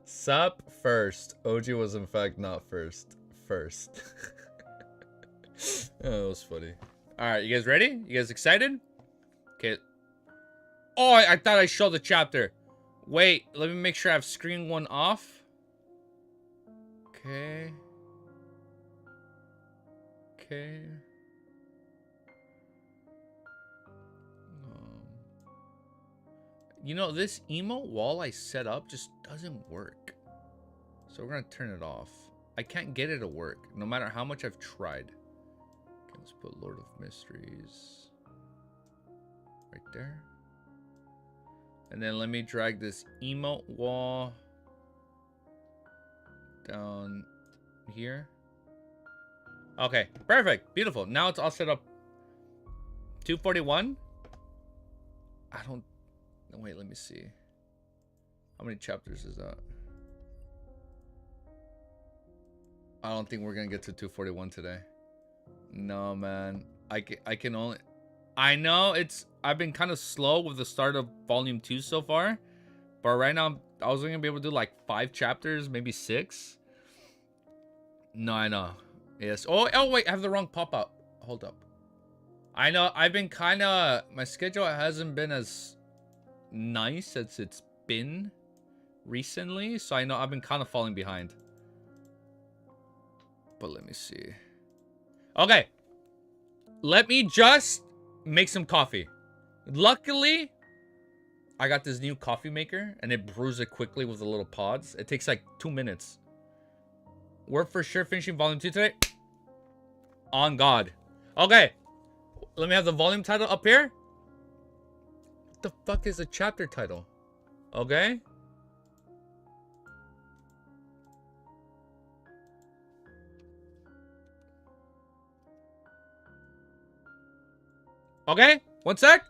Sup first. OG was in fact not first. First. Oh, that was funny. Alright, you guys ready? You guys excited? Okay. Oh, I thought I showed the chapter. Wait, let me make sure I have screen 1 off. Okay. Okay. You know, this emote wall I set up just doesn't work. So we're gonna turn it off. I can't get it to work, no matter how much I've tried. Okay, let's put Lord of Mysteries right there. And then let me drag this emote wall down here. Okay, perfect. Beautiful. Now it's all set up. 241. I don't... Wait, let me see. How many chapters is that? I don't think we're going to get to 241 today. No, man. I can only... I know it's... I've been kind of slow with the start of Volume 2 so far. But right now, I was going to be able to do like 5 chapters, maybe 6. No, I know. Yes. Oh, wait. I have the wrong pop-up. Hold up. I know. I've been kind of... My schedule hasn't been as nice as it's been recently. So I know I've been kind of falling behind. But let me see. Okay. Let me just make some coffee. Luckily, I got this new coffee maker. And it brews it quickly with the little pods. It takes like 2 minutes. We're for sure finishing volume 2 today. On God. Okay. Let me have the volume title up here. What the fuck is the chapter title? Okay. Okay. 1 sec.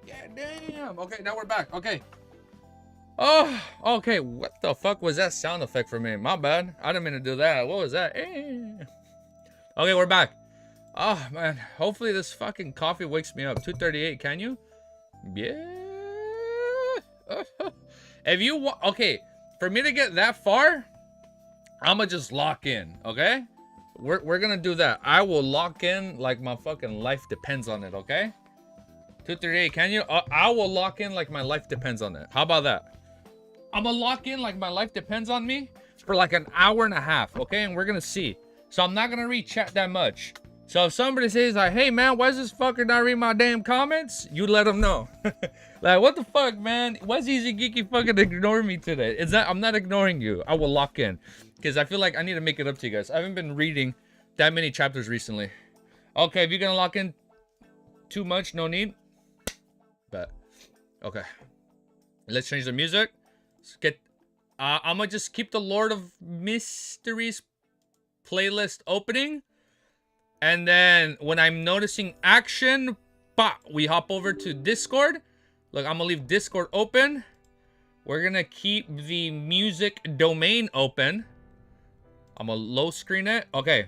Yeah, damn. Okay, now we're back. Okay. Oh, okay. What the fuck was that sound effect for me? My bad. I didn't mean to do that. What was that? Okay, we're back. Oh, man. Hopefully this fucking coffee wakes me up. 2:38, can you? Yeah. If you want... Okay, for me to get that far, I'ma just lock in, okay? We're gonna do that. I will lock in like my fucking life depends on it, okay? 2:38, can you? I will lock in like my life depends on it. How about that? I'm gonna lock in like my life depends on me for like an hour and a half, okay? And we're gonna see. So I'm not gonna read chat that much. So if somebody says like, hey man, why is this fucker not reading my damn comments? You let them know. Like, what the fuck, man? Why's Easy Geeky fucking ignoring me today? Is that I'm not ignoring you. I will lock in. Because I feel like I need to make it up to you guys. I haven't been reading that many chapters recently. Okay, if you're gonna lock in too much, no need. But okay. Let's change the music. Let's get I'm gonna just keep the Lord of Mysteries playlist opening. And then when I'm noticing action, we hop over to Discord. Look, I'm gonna leave Discord open. We're gonna keep the music domain open. I'm gonna low screen it. Okay.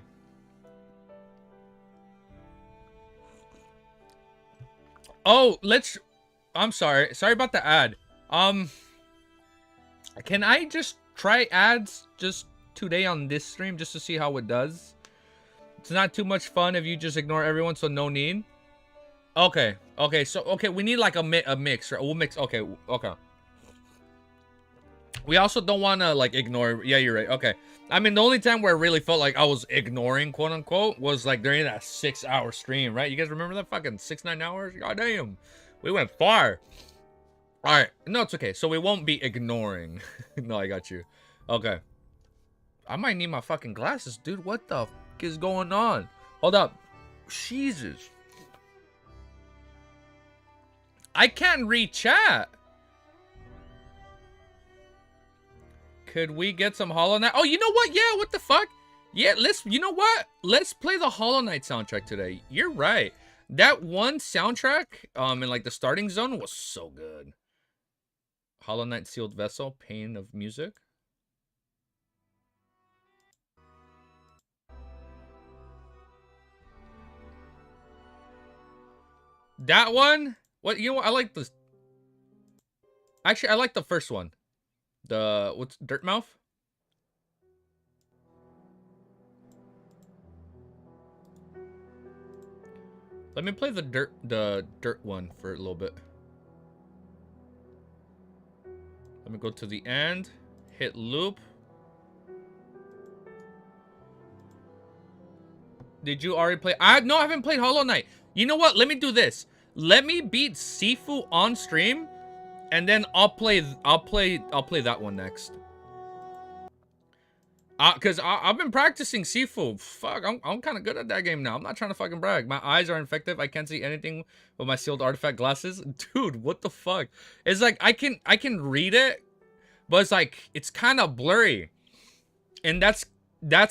Oh, I'm sorry. Sorry about the ad. Can I just try ads just today on this stream just to see how it does? It's not too much fun if you just ignore everyone, so no need. Okay. Okay, so, okay, we need like a mix, right? We'll mix, okay, okay. We also don't want to, like, ignore, yeah, you're right, okay. I mean, the only time where I really felt like I was ignoring, quote unquote, was like during that 6-hour stream, right? You guys remember that fucking 6-9 hours? God damn. We went far. All right. No, it's okay. So we won't be ignoring. No, I got you. Okay. I might need my fucking glasses, dude. What the fuck is going on? Hold up. Jesus. I can't read chat. Could we get some Hollow Knight? Oh, you know what? Yeah, what the fuck? Yeah, you know what? Let's play the Hollow Knight soundtrack today. You're right. That one soundtrack, in like the starting zone was so good. Hollow Knight Sealed Vessel, Pain of Music. That one? What, you know what? I like this. Actually, I like the first one. What's Dirtmouth? Let me play the dirt one for a little bit. Let me go to the end, hit loop. Did you already play? No, I haven't played Hollow Knight. You know what? Let me do this. Let me beat Sifu on stream, and then I'll play that one next. Cause I've been practicing Sifu. Fuck, I'm kind of good at that game now. I'm not trying to fucking brag. My eyes are infected. I can't see anything with my sealed artifact glasses. Dude, what the fuck? It's like I can read it, but it's like it's kind of blurry, and that's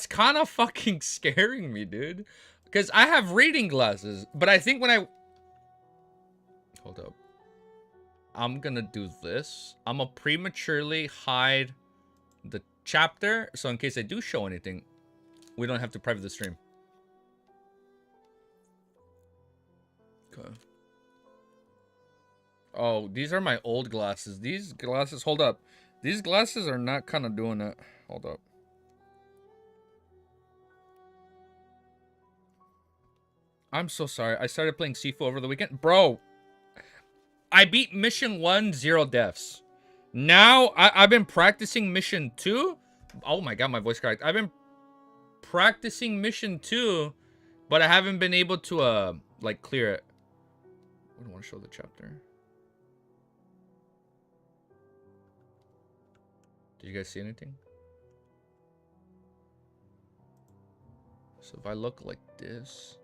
kind of fucking scaring me, dude. Cause I have reading glasses, but I think when I hold up, I'm gonna do this. I'm gonna prematurely hide the chapter, so in case I do show anything, we don't have to private the stream. Okay. Oh, these are my old glasses. These glasses, hold up. These glasses are not kind of doing it. Hold up. I'm so sorry. I started playing Sifu over the weekend. Bro, I beat Mission 1, 0 deaths. Now, I've been practicing Mission 2. Oh my god, my voice cracked. I've been practicing Mission 2, but I haven't been able to, like, clear it. I don't want to show the chapter. Did you guys see anything? So if I look like this...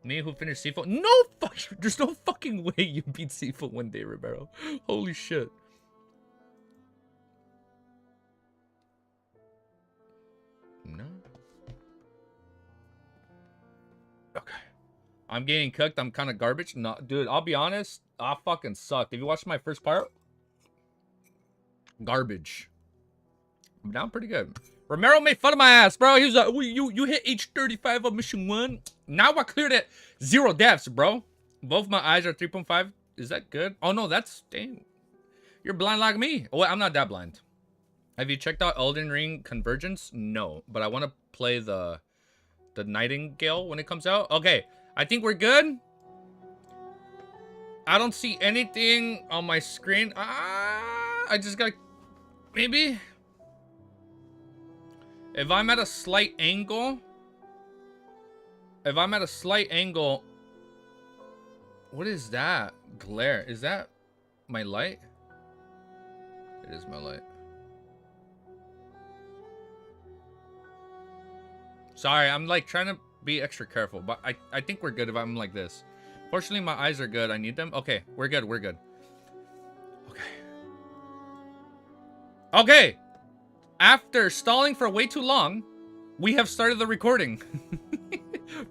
Me who finished Sifu? No fuck! There's no fucking way you beat Sifu one day, Ribeiro. Holy shit. No. Okay. I'm getting cooked. I'm kind of garbage. No, dude, I'll be honest. I fucking sucked. If you watched my first part, garbage. I'm down pretty good. Romero made fun of my ass, bro. He was like, you hit H35 on mission 1. Now I cleared it. 0 deaths, bro. Both my eyes are 3.5. Is that good? Oh, no, that's... Dang. You're blind like me. Oh, wait, I'm not that blind. Have you checked out Elden Ring Convergence? No, but I want to play the Nightingale when it comes out. Okay, I think we're good. I don't see anything on my screen. I just got... Maybe... If I'm at a slight angle... What is that? Glare. Is that my light? It is my light. Sorry, I'm like trying to be extra careful, but I think we're good if I'm like this. Fortunately, my eyes are good. I need them. Okay, we're good. We're good. Okay. Okay. After stalling for way too long, we have started the recording.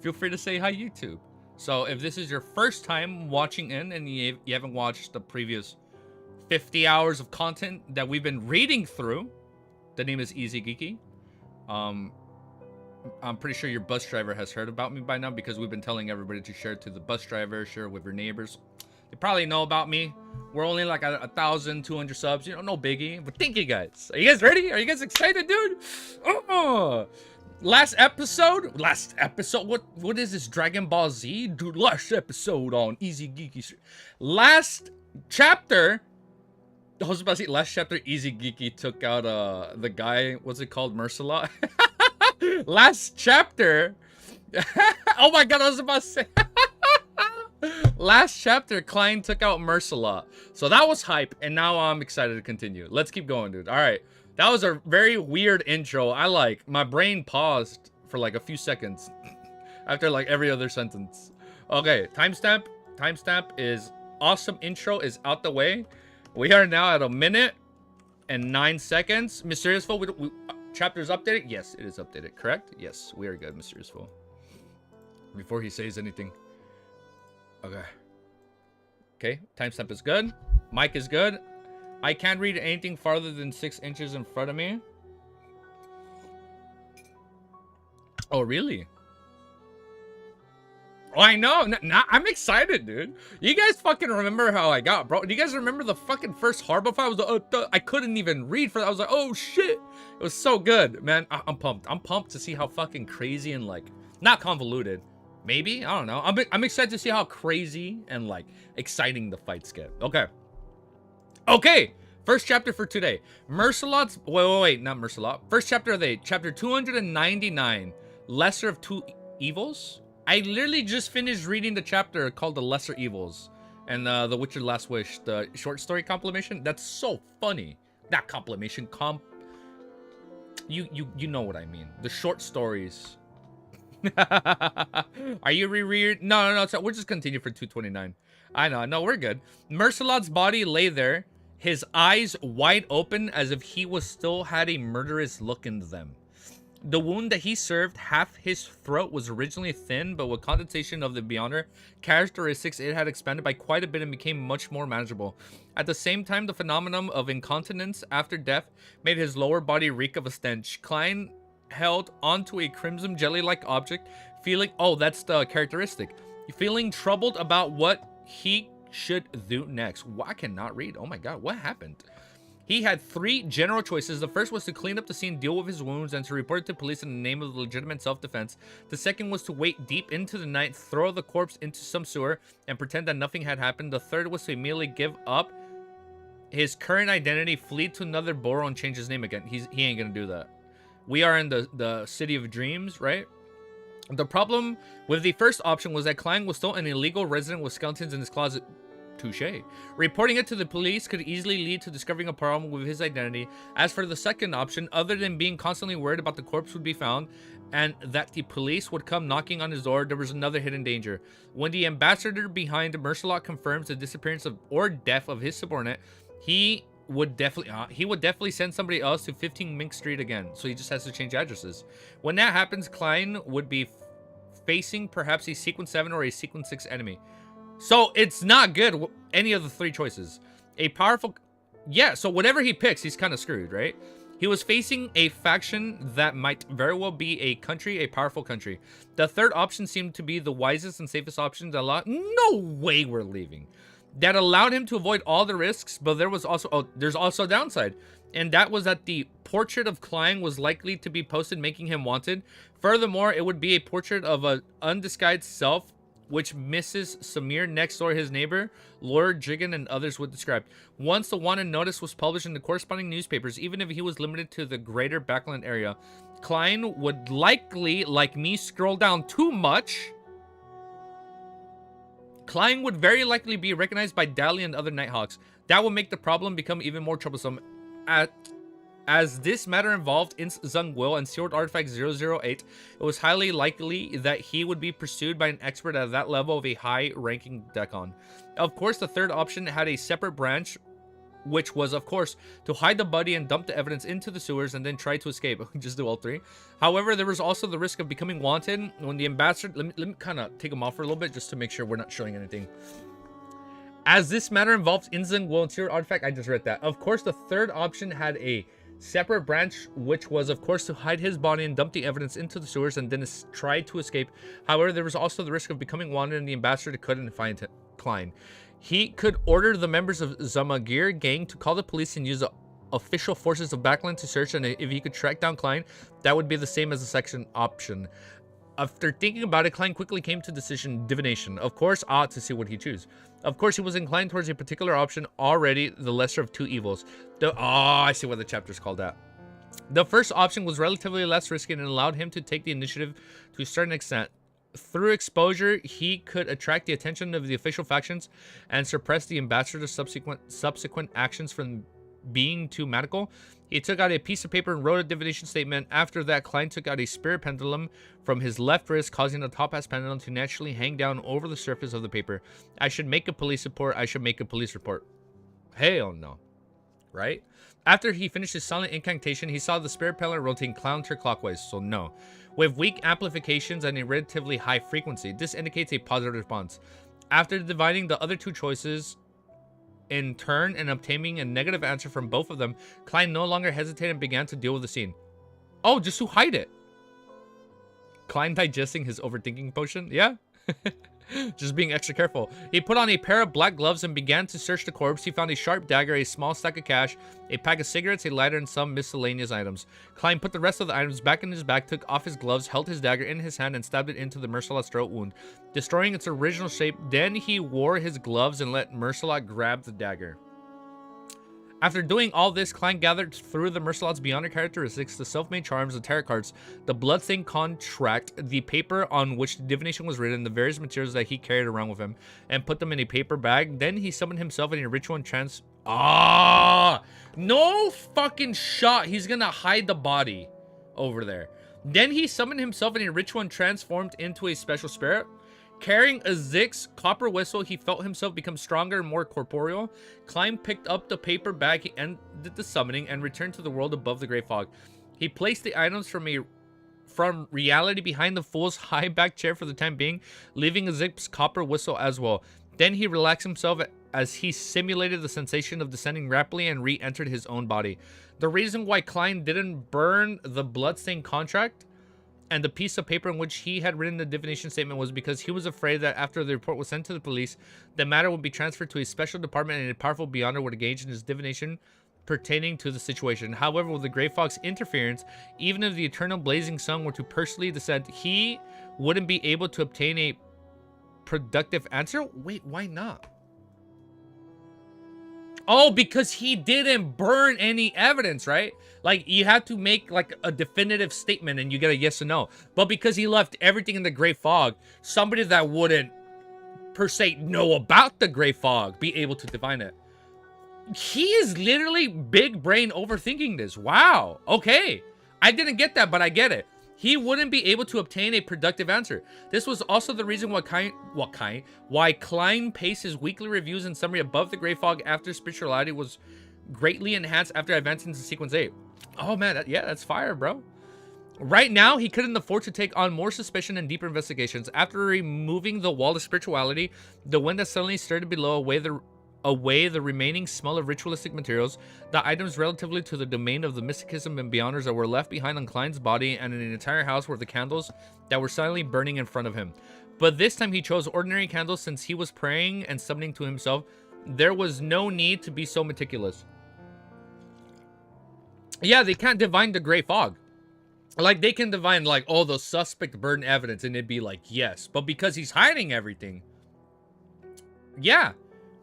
Feel free to say hi, YouTube. So if this is your first time watching in and you haven't watched the previous 50 hours of content that we've been reading through, the name is Easy Geeky. I'm pretty sure your bus driver has heard about me by now because we've been telling everybody to share it to the bus driver, share it with your neighbors. They probably know about me. We're only like 1,200 subs, you know, no biggie. But thank you guys. Are you guys ready? Are you guys excited, dude? Oh, last episode. What is this? Dragon Ball Z, dude? Last episode on Easy Geeky. Last chapter. I was about to say last chapter. Easy Geeky took out the guy. What's it called? Mercilot. Last chapter. Oh my god! I was about to say. Last chapter, Klein took out Mercilot. So that was hype, and now I'm excited to continue. Let's keep going, dude. All right. That was a very weird intro. My brain paused for like a few seconds after like every other sentence. Okay, timestamp. Timestamp is awesome intro is out the way. We are now at 1 minute and 9 seconds. Mysterious Foe, chapter's updated? Yes, it is updated. Correct? Yes, we are good, Mysterious Foe. Before he says anything. Okay. Okay, timestamp is good. Mic is good. I can't read anything farther than 6 inches in front of me. Oh, really? Oh, I know. I'm excited, dude. You guys fucking remember how I got, bro? Do you guys remember the fucking first harbor file? I was like, I couldn't even read for that. I was like, oh, shit. It was so good, man. I'm pumped. I'm pumped to see how fucking crazy and, like, not convoluted. Maybe? I don't know. I'm excited to see how crazy and, like, exciting the fights get. Okay. Okay. First chapter for today. Mercilot's... Wait. Not Mercilot. First chapter of the day. Chapter 299. Lesser of Two Evils. I literally just finished reading the chapter called The Lesser Evils. And The Witcher Last Wish. The short story compilation. That's so funny. Not compilation. You know what I mean. The short stories... Are you reread? No. So we'll just continue for 229. I know. No, we're good. Mercilot's body lay there, his eyes wide open as if he was still had a murderous look in them. The wound that he served, half his throat, was originally thin, but with condensation of the Beyonder characteristics, it had expanded by quite a bit and became much more manageable. At the same time, the phenomenon of incontinence after death made his lower body reek of a stench. Klein held onto a crimson jelly-like object, feeling... Oh, that's the characteristic. Feeling troubled about what he should do next. Well, I cannot read. Oh my god, what happened? He had 3 general choices. The first was to clean up the scene, deal with his wounds, and to report it to police in the name of legitimate self-defense. The second was to wait deep into the night, throw the corpse into some sewer, and pretend that nothing had happened. The third was to immediately give up his current identity, flee to another borough, and change his name again. He ain't gonna do that. We are in the City of Dreams, right? The problem with the first option was that Klein was still an illegal resident with skeletons in his closet. Touché. Reporting it to the police could easily lead to discovering a problem with his identity. As for the second option, other than being constantly worried about the corpse would be found and that the police would come knocking on his door, there was another hidden danger. When the ambassador behind Mercilot confirms the disappearance of or death of his subordinate, he would definitely send somebody else to 15 Mink Street again, so he just has to change addresses. When that happens, Klein would be facing perhaps a sequence 7 or a sequence 6 enemy. So it's not good, any of the 3 choices. A powerful... Yeah, so whatever he picks, he's kind of screwed, right? He was facing a faction that might very well be a country, a powerful country. The third option seemed to be the wisest and safest option that allowed... No way we're leaving. That allowed him to avoid all the risks, but there was also... Oh, there's also a downside. And that was that the portrait of Klein was likely to be posted, making him wanted. Furthermore, it would be a portrait of an undisguised self, which Mrs. Samir next door, his neighbor, Lord Jigan, and others would describe. Once the wanted notice was published in the corresponding newspapers, even if he was limited to the greater Backland area, Klein would likely, like me, scroll down too much. Klein would very likely be recognized by Dali and other Nighthawks. That would make the problem become even more troublesome. As this matter involved In Zung Will and sealed artifact 008, it was highly likely that he would be pursued by an expert at that level of a high-ranking Decon. Of course, the third option had a separate branch, which was, of course, to hide the body and dump the evidence into the sewers and then try to escape. Just do all 3. However, there was also the risk of becoming wanted when the ambassador... Let me kind of take him off for a little bit just to make sure we're not showing anything. As this matter involves In Zung Will and sealed artifact, I just read that. Of course, the third option had a separate branch, which was, of course, to hide his body and dump the evidence into the sewers and then try to escape. However, there was also the risk of becoming wanted and the ambassador couldn't find Klein. He could order the members of Zamagir gang to call the police and use the official forces of Backland to search, and if he could track down Klein, that would be the same as the second option. After thinking about it, Klein quickly came to the decision divination. Of course, to see what he chose. Of course, he was inclined towards a particular option, already the lesser of 2 evils. I see what the chapter's called that. The first option was relatively less risky and allowed him to take the initiative to a certain extent. Through exposure, he could attract the attention of the official factions and suppress the ambassador's subsequent actions from being too magical. He took out a piece of paper and wrote a divination statement. After that, Klein took out a spirit pendulum from his left wrist, causing the topaz pendulum to naturally hang down over the surface of the paper. I should make a police report. I should make a police report. Hell no. Right? After he finished his silent incantation, he saw the spirit pendulum rotating counterclockwise, so no. With weak amplifications and a relatively high frequency, this indicates a positive response. After dividing the other 2 choices in turn and obtaining a negative answer from both of them, Klein no longer hesitated and began to deal with the scene. Oh, just to hide it. Klein digesting his overthinking potion? Yeah. Just being extra careful. He put on a pair of black gloves and began to search the corpse. He found a sharp dagger, a small stack of cash, a pack of cigarettes, a lighter, and some miscellaneous items. Klein put the rest of the items back in his bag, took off his gloves, held his dagger in his hand, and stabbed it into the Mercelat's throat wound, destroying its original shape. Then he wore his gloves and let Mercelat grab the dagger. After doing all this, Klein gathered through the Mercelat's beyond characteristics, the self-made charms, the tarot cards, the bloodstained contract, the paper on which the divination was written, the various materials that he carried around with him, and put them in a paper bag. Then he summoned himself in a ritual and trance. No fucking shot. He's gonna hide the body over there. Then he summoned himself in a ritual and transformed into a special spirit. Carrying a Zix copper whistle, he felt himself become stronger and more corporeal. Klein picked up the paper bag, he ended the summoning, and returned to the world above the Great Fog. He placed the items from reality behind the fool's high back chair for the time being, leaving a Zix copper whistle as well. Then he relaxed himself as he simulated the sensation of descending rapidly and re-entered his own body. The reason why Klein didn't burn the bloodstained contract and the piece of paper in which he had written the divination statement was because he was afraid that after the report was sent to the police, the matter would be transferred to a special department and a powerful beyonder would engage in his divination pertaining to the situation. However, with the Grey Fog's interference, even if the eternal blazing sun were to personally descend, he wouldn't be able to obtain a productive answer. Wait, why not? Oh, because he didn't burn any evidence, right? Like, you have to make, like, a definitive statement and you get a yes or no. But because he left everything in the Grey Fog, somebody that wouldn't, per se, know about the Grey Fog be able to define it. He is literally big brain overthinking this. Wow. Okay. I didn't get that, but I get it. He wouldn't be able to obtain a productive answer. This was also the reason why Klein paced his weekly reviews and summary above the Grey Fog after spirituality was greatly enhanced after advancing to sequence 8. Oh man, yeah, that's fire, bro. Right now, he couldn't afford to take on more suspicion and deeper investigations. After removing the wall of spirituality, the wind that suddenly started below away the remaining smell of ritualistic materials, the items relatively to the domain of the mysticism and beyonders that were left behind on Klein's body, and in an entire house were the candles that were silently burning in front of him. But this time he chose ordinary candles since he was praying and summoning to himself. There was no need to be so meticulous. Yeah, they can't divine the gray fog. Like, they can divine, like, oh, the suspect burned evidence, and it'd be like, yes. But because he's hiding everything. Yeah.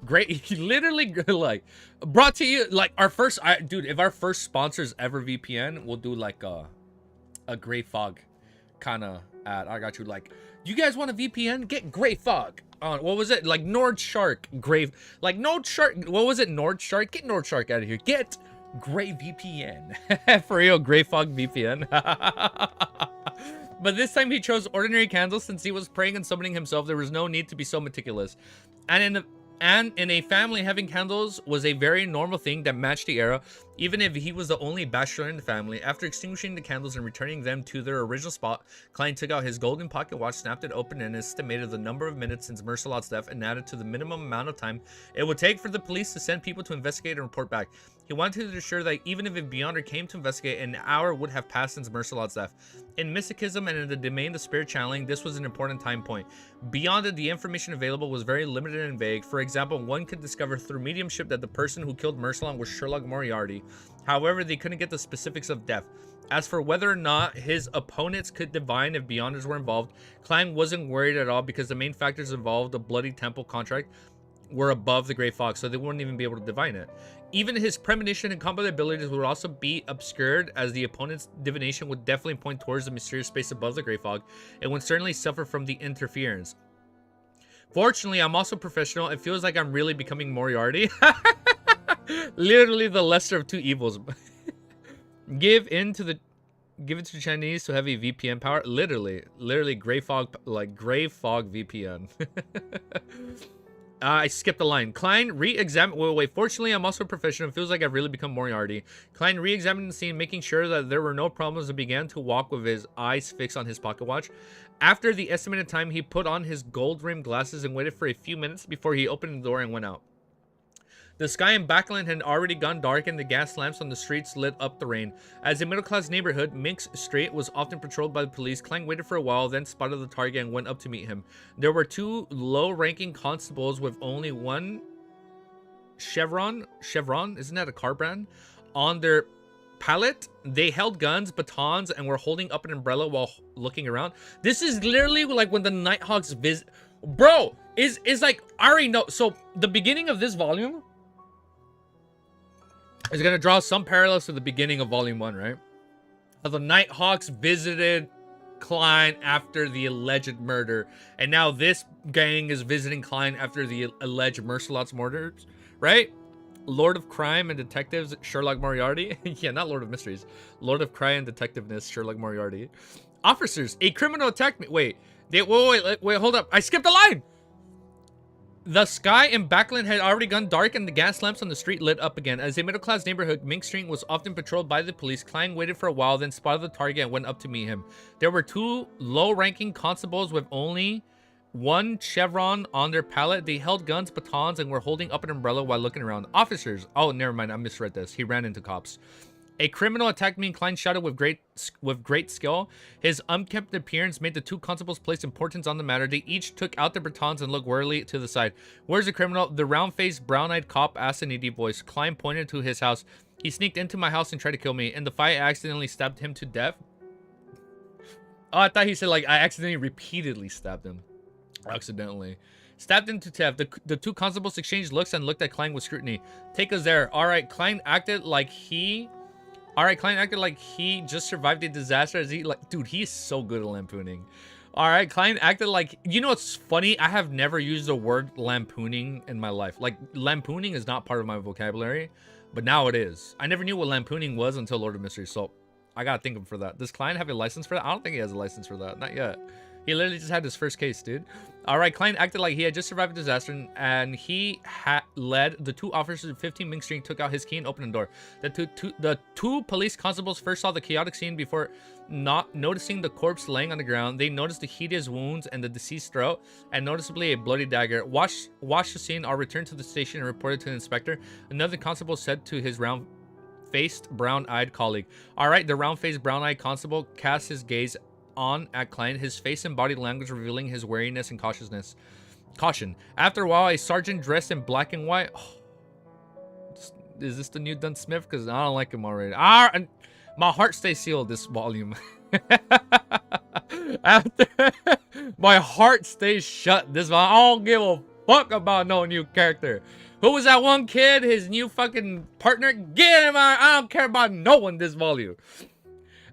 Great. Literally, like, brought to you, like, our first, dude, if our first sponsors ever VPN, we'll do, like, a gray fog kind of ad. I got you, like, you guys want a VPN? Get gray fog. What was it? Like, Nord Shark. Like, Nord Shark. What was it? Nord Shark? Get Nord Shark out of here. Get Gray VPN. For real, Gray Fog VPN. But this time he chose ordinary candles since he was praying and summoning himself. There was no need to be so meticulous. And in a family, having candles was a very normal thing that matched the era, even if he was the only bachelor in the family. After extinguishing the candles and returning them to their original spot, Klein took out his golden pocket watch, snapped it open, and estimated the number of minutes since Mercelot's death and added to the minimum amount of time it would take for the police to send people to investigate and report back. He wanted to ensure that even if a Beyonder came to investigate, an hour would have passed since Mercelot's death. In mysticism and in the domain of spirit channeling, this was an important time point. Beyond it, the information available was very limited and vague. For example, one could discover through mediumship that the person who killed Mercelot was Sherlock Moriarty. However, they couldn't get the specifics of death. As for whether or not his opponents could divine if Beyonders were involved, Klein wasn't worried at all because the main factors involved, the Bloody Temple contract, were above the Grey Fox, so they wouldn't even be able to divine it. Even his premonition and combat abilities would also be obscured, as the opponent's divination would definitely point towards the mysterious space above the Grey Fog and would certainly suffer from the interference. Fortunately, I'm also professional. It feels like I'm really becoming Moriarty. Literally the lesser of two evils. Give it to the Chinese to have a VPN power. Literally Grey Fog, like Grey Fog VPN. I skipped the line. Klein re-examined... Wait. Fortunately, I'm also a professional. It feels like I've really become Moriarty. Klein re-examined the scene, making sure that there were no problems, and began to walk with his eyes fixed on his pocket watch. After the estimated time, he put on his gold-rimmed glasses and waited for a few minutes before he opened the door and went out. The sky in Backland had already gone dark, and the gas lamps on the streets lit up the rain. As a middle-class neighborhood, Minx Street was often patrolled by the police. Klein waited for a while, then spotted the target and went up to meet him. There were two low-ranking constables with only one Chevron, isn't that a car brand, on their pallet. They held guns, batons, and were holding up an umbrella while looking around. This is literally like when the Nighthawks visit. Bro, is like, I already know. So the beginning of this volume is going to draw some parallels to the beginning of Volume 1, right? How the Nighthawks visited Klein after the alleged murder. And now this gang is visiting Klein after the alleged Mercelot's murders, right? Lord of Crime and Detectives, Sherlock Moriarty. Yeah, not Lord of Mysteries. Lord of Crime and Detectiveness, Sherlock Moriarty. Officers, a criminal attacked me. Wait, hold up. I skipped a line. The sky in Backland had already gone dark, and the gas lamps on the street lit up again. As a middle-class neighborhood, Mink Street was often patrolled by the police. Klein waited for a while, then spotted the target and went up to meet him. There were two low-ranking constables with only one chevron on their pallet. They held guns, batons, and were holding up an umbrella while looking around. Officers. Oh, never mind. I misread this. He ran into cops. A criminal attacked me, and Klein shouted with great skill. His unkempt appearance made the two constables place importance on the matter. They each took out their batons and looked warily to the side. Where's the criminal? The round-faced, brown-eyed cop asked in a deep voice. Klein pointed to his house. He sneaked into my house and tried to kill me. In the fight, I accidentally stabbed him to death. Oh, I thought he said, like, I accidentally repeatedly stabbed him. Accidentally. Stabbed him to death. The two constables exchanged looks and looked at Klein with scrutiny. Take us there. All right, Klein acted like he just survived a disaster as he, like, dude, he is so good at lampooning. All right, Klein acted like, you know what's funny? I have never used the word lampooning in my life. Like, lampooning is not part of my vocabulary, but now it is. I never knew what lampooning was until Lord of Mysteries, so I gotta think of him for that. Does Klein have a license for that? I don't think he has a license for that. Not yet. He literally just had his first case, dude. All right, Klein acted like he had just survived a disaster, and he had led the 2 officers to 15 Ming Street, took out his key, and opened the door. The two police constables first saw the chaotic scene before not noticing the corpse laying on the ground. They noticed the hideous wounds and the deceased throat, and noticeably a bloody dagger. Watch the scene. I'll return to the station and reported to the inspector. Another constable said to his round-faced, brown-eyed colleague. All right, the round-faced, brown-eyed constable cast his gaze on at Klein, his face and body language revealing his wariness and caution. After a while, a sergeant dressed in black and white. Oh, is this the new Dunn Smith? Because I don't like him already. My heart stays sealed this volume. After my heart stays shut this volume. I don't give a fuck about no new character. Who was that one kid? His new fucking partner? Get him out. I don't care about no one this volume.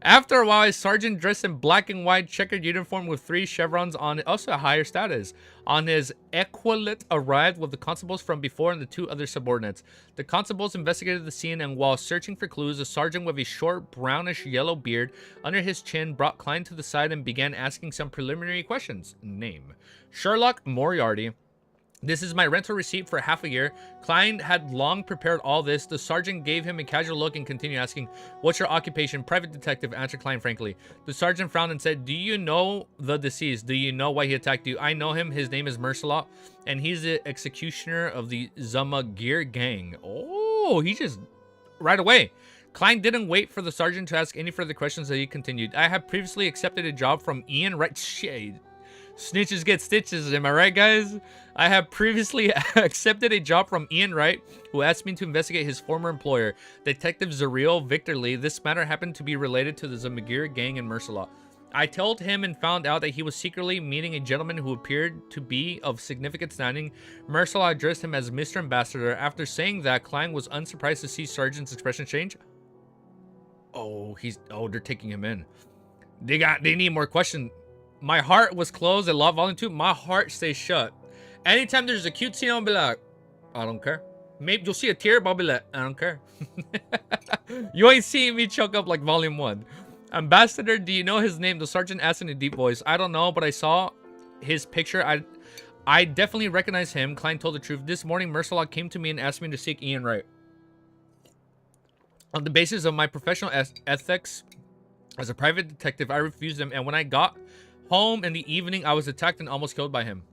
After a while, a sergeant dressed in black and white checkered uniform with 3 chevrons on it, also a higher status, on his equolate arrived with the constables from before and the 2 other subordinates. The constables investigated the scene, and while searching for clues, a sergeant with a short brownish yellow beard under his chin brought Klein to the side and began asking some preliminary questions. Name: Sherlock Moriarty. This is my rental receipt for half a year. Klein had long prepared all this. The sergeant gave him a casual look and continued asking, what's your occupation? Private detective, answered Klein frankly. The sergeant frowned and said, do you know the deceased? Do you know why he attacked you? I know him. His name is Mercelot, and he's the executioner of the Zamagir gang. Oh, he just... right away. Klein didn't wait for the sergeant to ask any further questions, so he continued. I have previously accepted a job from Ian Wright. Shade. Snitches get stitches, am I right, guys? I have previously accepted a job from Ian Wright, who asked me to investigate his former employer, Detective Zariel Victor Lee. This matter happened to be related to the Zamagir gang in Mercelot. I told him and found out that he was secretly meeting a gentleman who appeared to be of significant standing. Mercelot addressed him as Mr. Ambassador. After saying that, Klein was unsurprised to see Sergeant's expression change. Oh, they're taking him in. They need more questions. My heart was closed at Law Volume 2. My heart stays shut. Anytime there's a cute scene, I'll be like, I don't care. Maybe you'll see a tear, but I'll be like, I don't care. You ain't seeing me choke up like Volume 1. Ambassador, do you know his name? The sergeant asked in a deep voice. I don't know, but I saw his picture. I definitely recognize him. Klein told the truth. This morning, Mercelot came to me and asked me to seek Ian Wright. On the basis of my professional ethics as a private detective, I refused him, and when I got home in the evening, I was attacked and almost killed by him.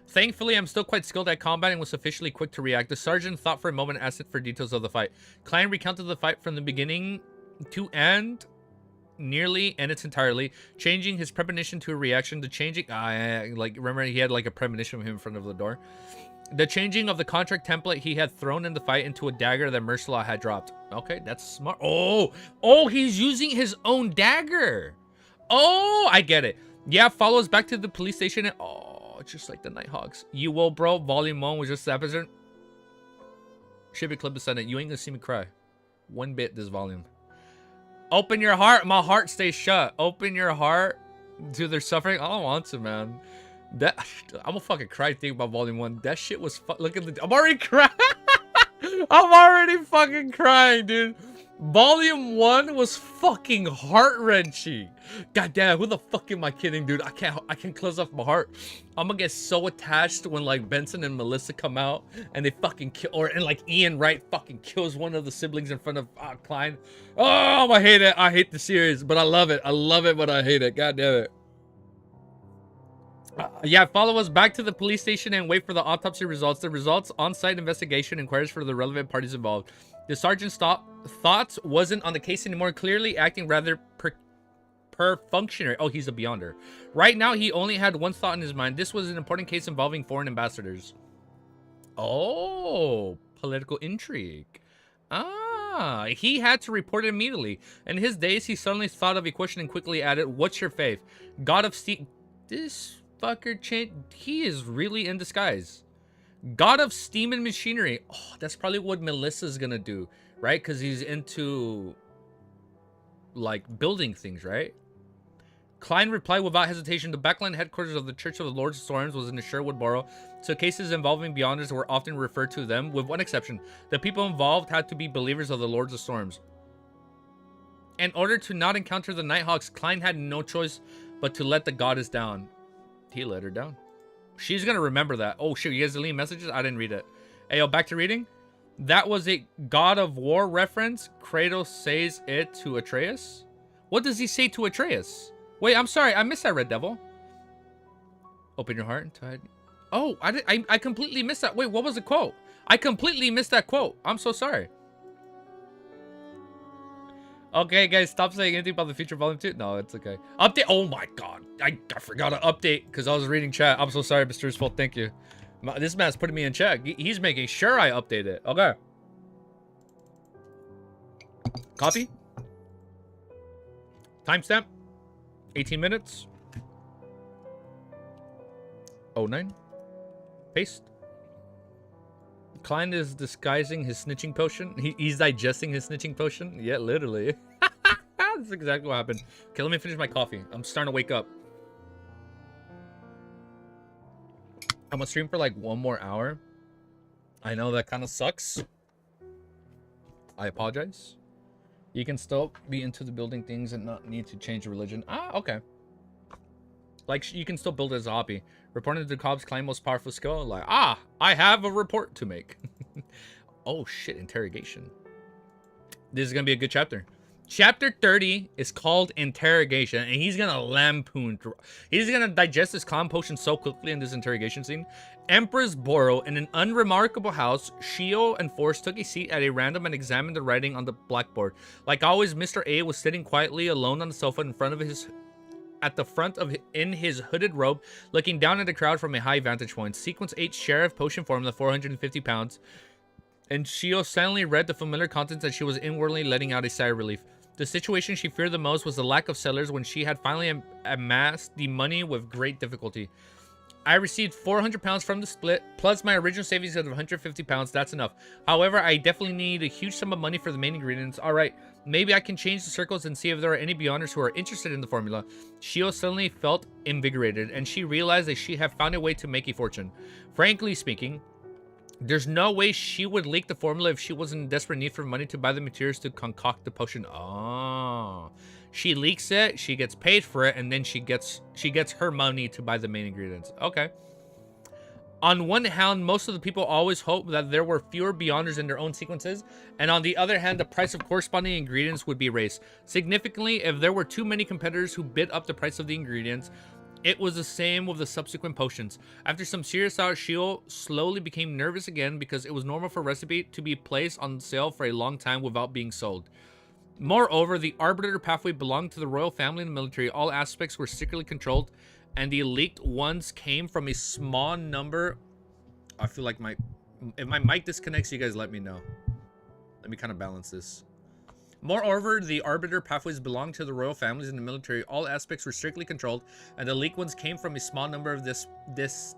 Thankfully, I'm still quite skilled at combat and was sufficiently quick to react. The sergeant thought for a moment and asked for details of the fight. Klein recounted the fight from the beginning to end, nearly and its entirely, changing his premonition to a reaction. The changing, remember he had like a premonition of him in front of the door. The changing of the contract template he had thrown in the fight into a dagger that Mercelot had dropped. Okay, that's smart. Oh, he's using his own dagger. Oh, I get it. Yeah, follow us back to the police station. And, just like the Nighthawks. You will, bro. Volume 1 was just the episode. Should be clip beside it. You ain't gonna see me cry. One bit this volume. Open your heart. My heart stays shut. Open your heart to their suffering. I don't want to, man. I'm gonna fucking cry thinking about Volume 1. That shit was look at the... I'm already crying. I'm already fucking crying, dude. Volume 1 was fucking heart-wrenching. God damn, who the fuck am I kidding, dude? I can't close off my heart. I'm gonna get so attached when like Benson and Melissa come out and they fucking kill, and like Ian Wright fucking kills one of the siblings in front of Klein. Oh, I hate it. I hate the series, but I love it. I love it, but I hate it. God damn it. Yeah, follow us back to the police station and wait for the autopsy results. The results on-site investigation inquires for the relevant parties involved. The sergeant's thoughts wasn't on the case anymore, clearly acting rather perfunctory. Oh, he's a beyonder. Right now, he only had one thought in his mind. This was an important case involving foreign ambassadors. Oh, political intrigue. He had to report it immediately. In his days, he suddenly thought of a question and quickly added, what's your faith? God of Steam... This fucker, he is really in disguise. God of Steam and Machinery. Oh, that's probably what Melissa's gonna do, right? Because he's into, like, building things, right? Klein replied without hesitation. The backline headquarters of the Church of the Lords of Storms was in the Sherwood Borough, so cases involving Beyonders were often referred to them, with one exception. The people involved had to be believers of the Lords of Storms. In order to not encounter the Nighthawks, Klein had no choice but to let the goddess down. He let her down. She's gonna remember that. Oh shit, you guys deleting messages? I didn't read it. Hey, yo, back to reading. That was a God of War reference. Kratos says it to Atreus. What does he say to Atreus? Wait, I'm sorry, I missed that, Red Devil. Open your heart and tide. Oh, I completely missed that. Wait, what was the quote? I completely missed that quote. I'm so sorry. Okay, guys, stop saying anything about the future volume 2. No, it's okay. Update. Oh my god. I forgot to update because I was reading chat. I'm so sorry, Mr. Fault. Thank you. This man's putting me in check. He's making sure I update it. Okay. Copy. Timestamp. 18 minutes. 09. Paste. Klein is disguising his snitching potion. He's digesting his snitching potion. Yeah, literally. That's exactly what happened. Okay, let me finish my coffee. I'm starting to wake up. I'm gonna stream for like 1 more hour. I know that kind of sucks. I apologize. You can still be into the building things and not need to change your religion. Ah, okay. Like, you can still build it as a hobby. Reporting to the cops, claim most powerful skill. Like, ah, I have a report to make. Oh, shit, interrogation. This is going to be a good chapter. Chapter 30 is called Interrogation, and he's going to lampoon. He's going to digest this calm potion so quickly in this interrogation scene. Empress Boro, in an unremarkable house, Shio and Force took a seat at a random and examined the writing on the blackboard. Like always, Mr. A was sitting quietly alone on the sofa in front of in his hooded robe, looking down at the crowd from a high vantage point. Sequence 8 Sheriff Potion Formula, 450 pounds. And Shio silently read the familiar contents as she was inwardly letting out a sigh of relief. The situation she feared the most was the lack of sellers when she had finally amassed the money with great difficulty. I received 400 pounds from the split, plus my original savings of 150 pounds. That's enough. However, I definitely need a huge sum of money for the main ingredients. Alright, maybe I can change the circles and see if there are any Beyonders who are interested in the formula. Shio suddenly felt invigorated, and she realized that she had found a way to make a fortune. Frankly speaking, there's no way she would leak the formula if she wasn't in desperate need for money to buy the materials to concoct the potion. Oh. She leaks it, she gets paid for it, and then she gets her money to buy the main ingredients. Okay. On one hand, most of the people always hope that there were fewer Beyonders in their own sequences, and on the other hand, the price of corresponding ingredients would be raised. Significantly, if there were too many competitors who bid up the price of the ingredients, it was the same with the subsequent potions. After some serious doubt, Shio slowly became nervous again because it was normal for a recipe to be placed on sale for a long time without being sold. Moreover, the Arbiter pathway belonged to the royal family and the military. All aspects were secretly controlled, and the leaked ones came from a small number. I feel like if my mic disconnects, you guys let me know. Let me kind of balance this. Moreover, the Arbiter pathways belonged to the royal families and the military. All aspects were strictly controlled, and the leaked ones came from a small number of destitute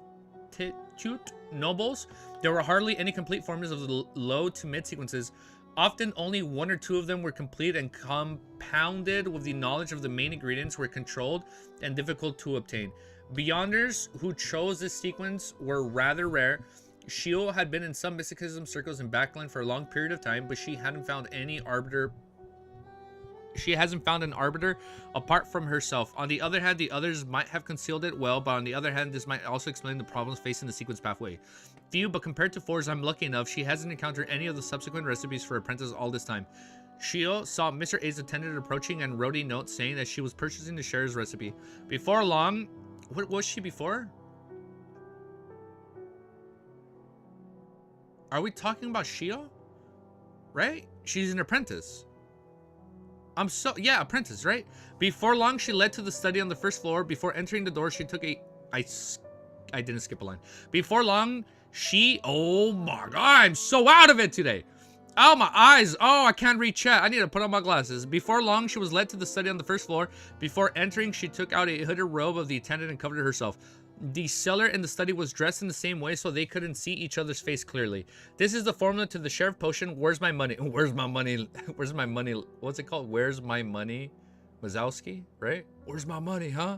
nobles. There were hardly any complete formulas of the low to mid sequences. Often only 1 or 2 of them were complete, and compounded with the knowledge of the main ingredients were controlled and difficult to obtain. Beyonders who chose this sequence were rather rare. Shio had been in some mysticism circles in Backland for a long period of time, but she hadn't found any arbiter. She hasn't found an arbiter apart from herself. On the other hand, the others might have concealed it well, but on the other hand, this might also explain the problems facing the sequence pathway. Few, but compared to For's I'm lucky enough, she hasn't encountered any of the subsequent recipes for apprentices all this time. Shio saw Mr. A's attendant approaching and wrote a note saying that she was purchasing the Sheriff's recipe. Before long, what was she before? Are we talking about Shio? Right? She's an apprentice. Yeah, apprentice, right? Before long, she led to the study on the first floor. Before entering the door, she took I didn't skip a line. Before long, oh my god, I'm so out of it today. Oh, my eyes. Oh, I can't read chat. I need to put on my glasses. Before long, she was led to the study on the first floor. Before entering, she took out a hooded robe of the attendant and covered herself. The seller in the study was dressed in the same way, so they couldn't see each other's face clearly. This is the formula to the Sheriff Potion. Where's my money? Where's my money? Where's my money? What's it called? Where's my money? Wazowski, right? Where's my money, huh?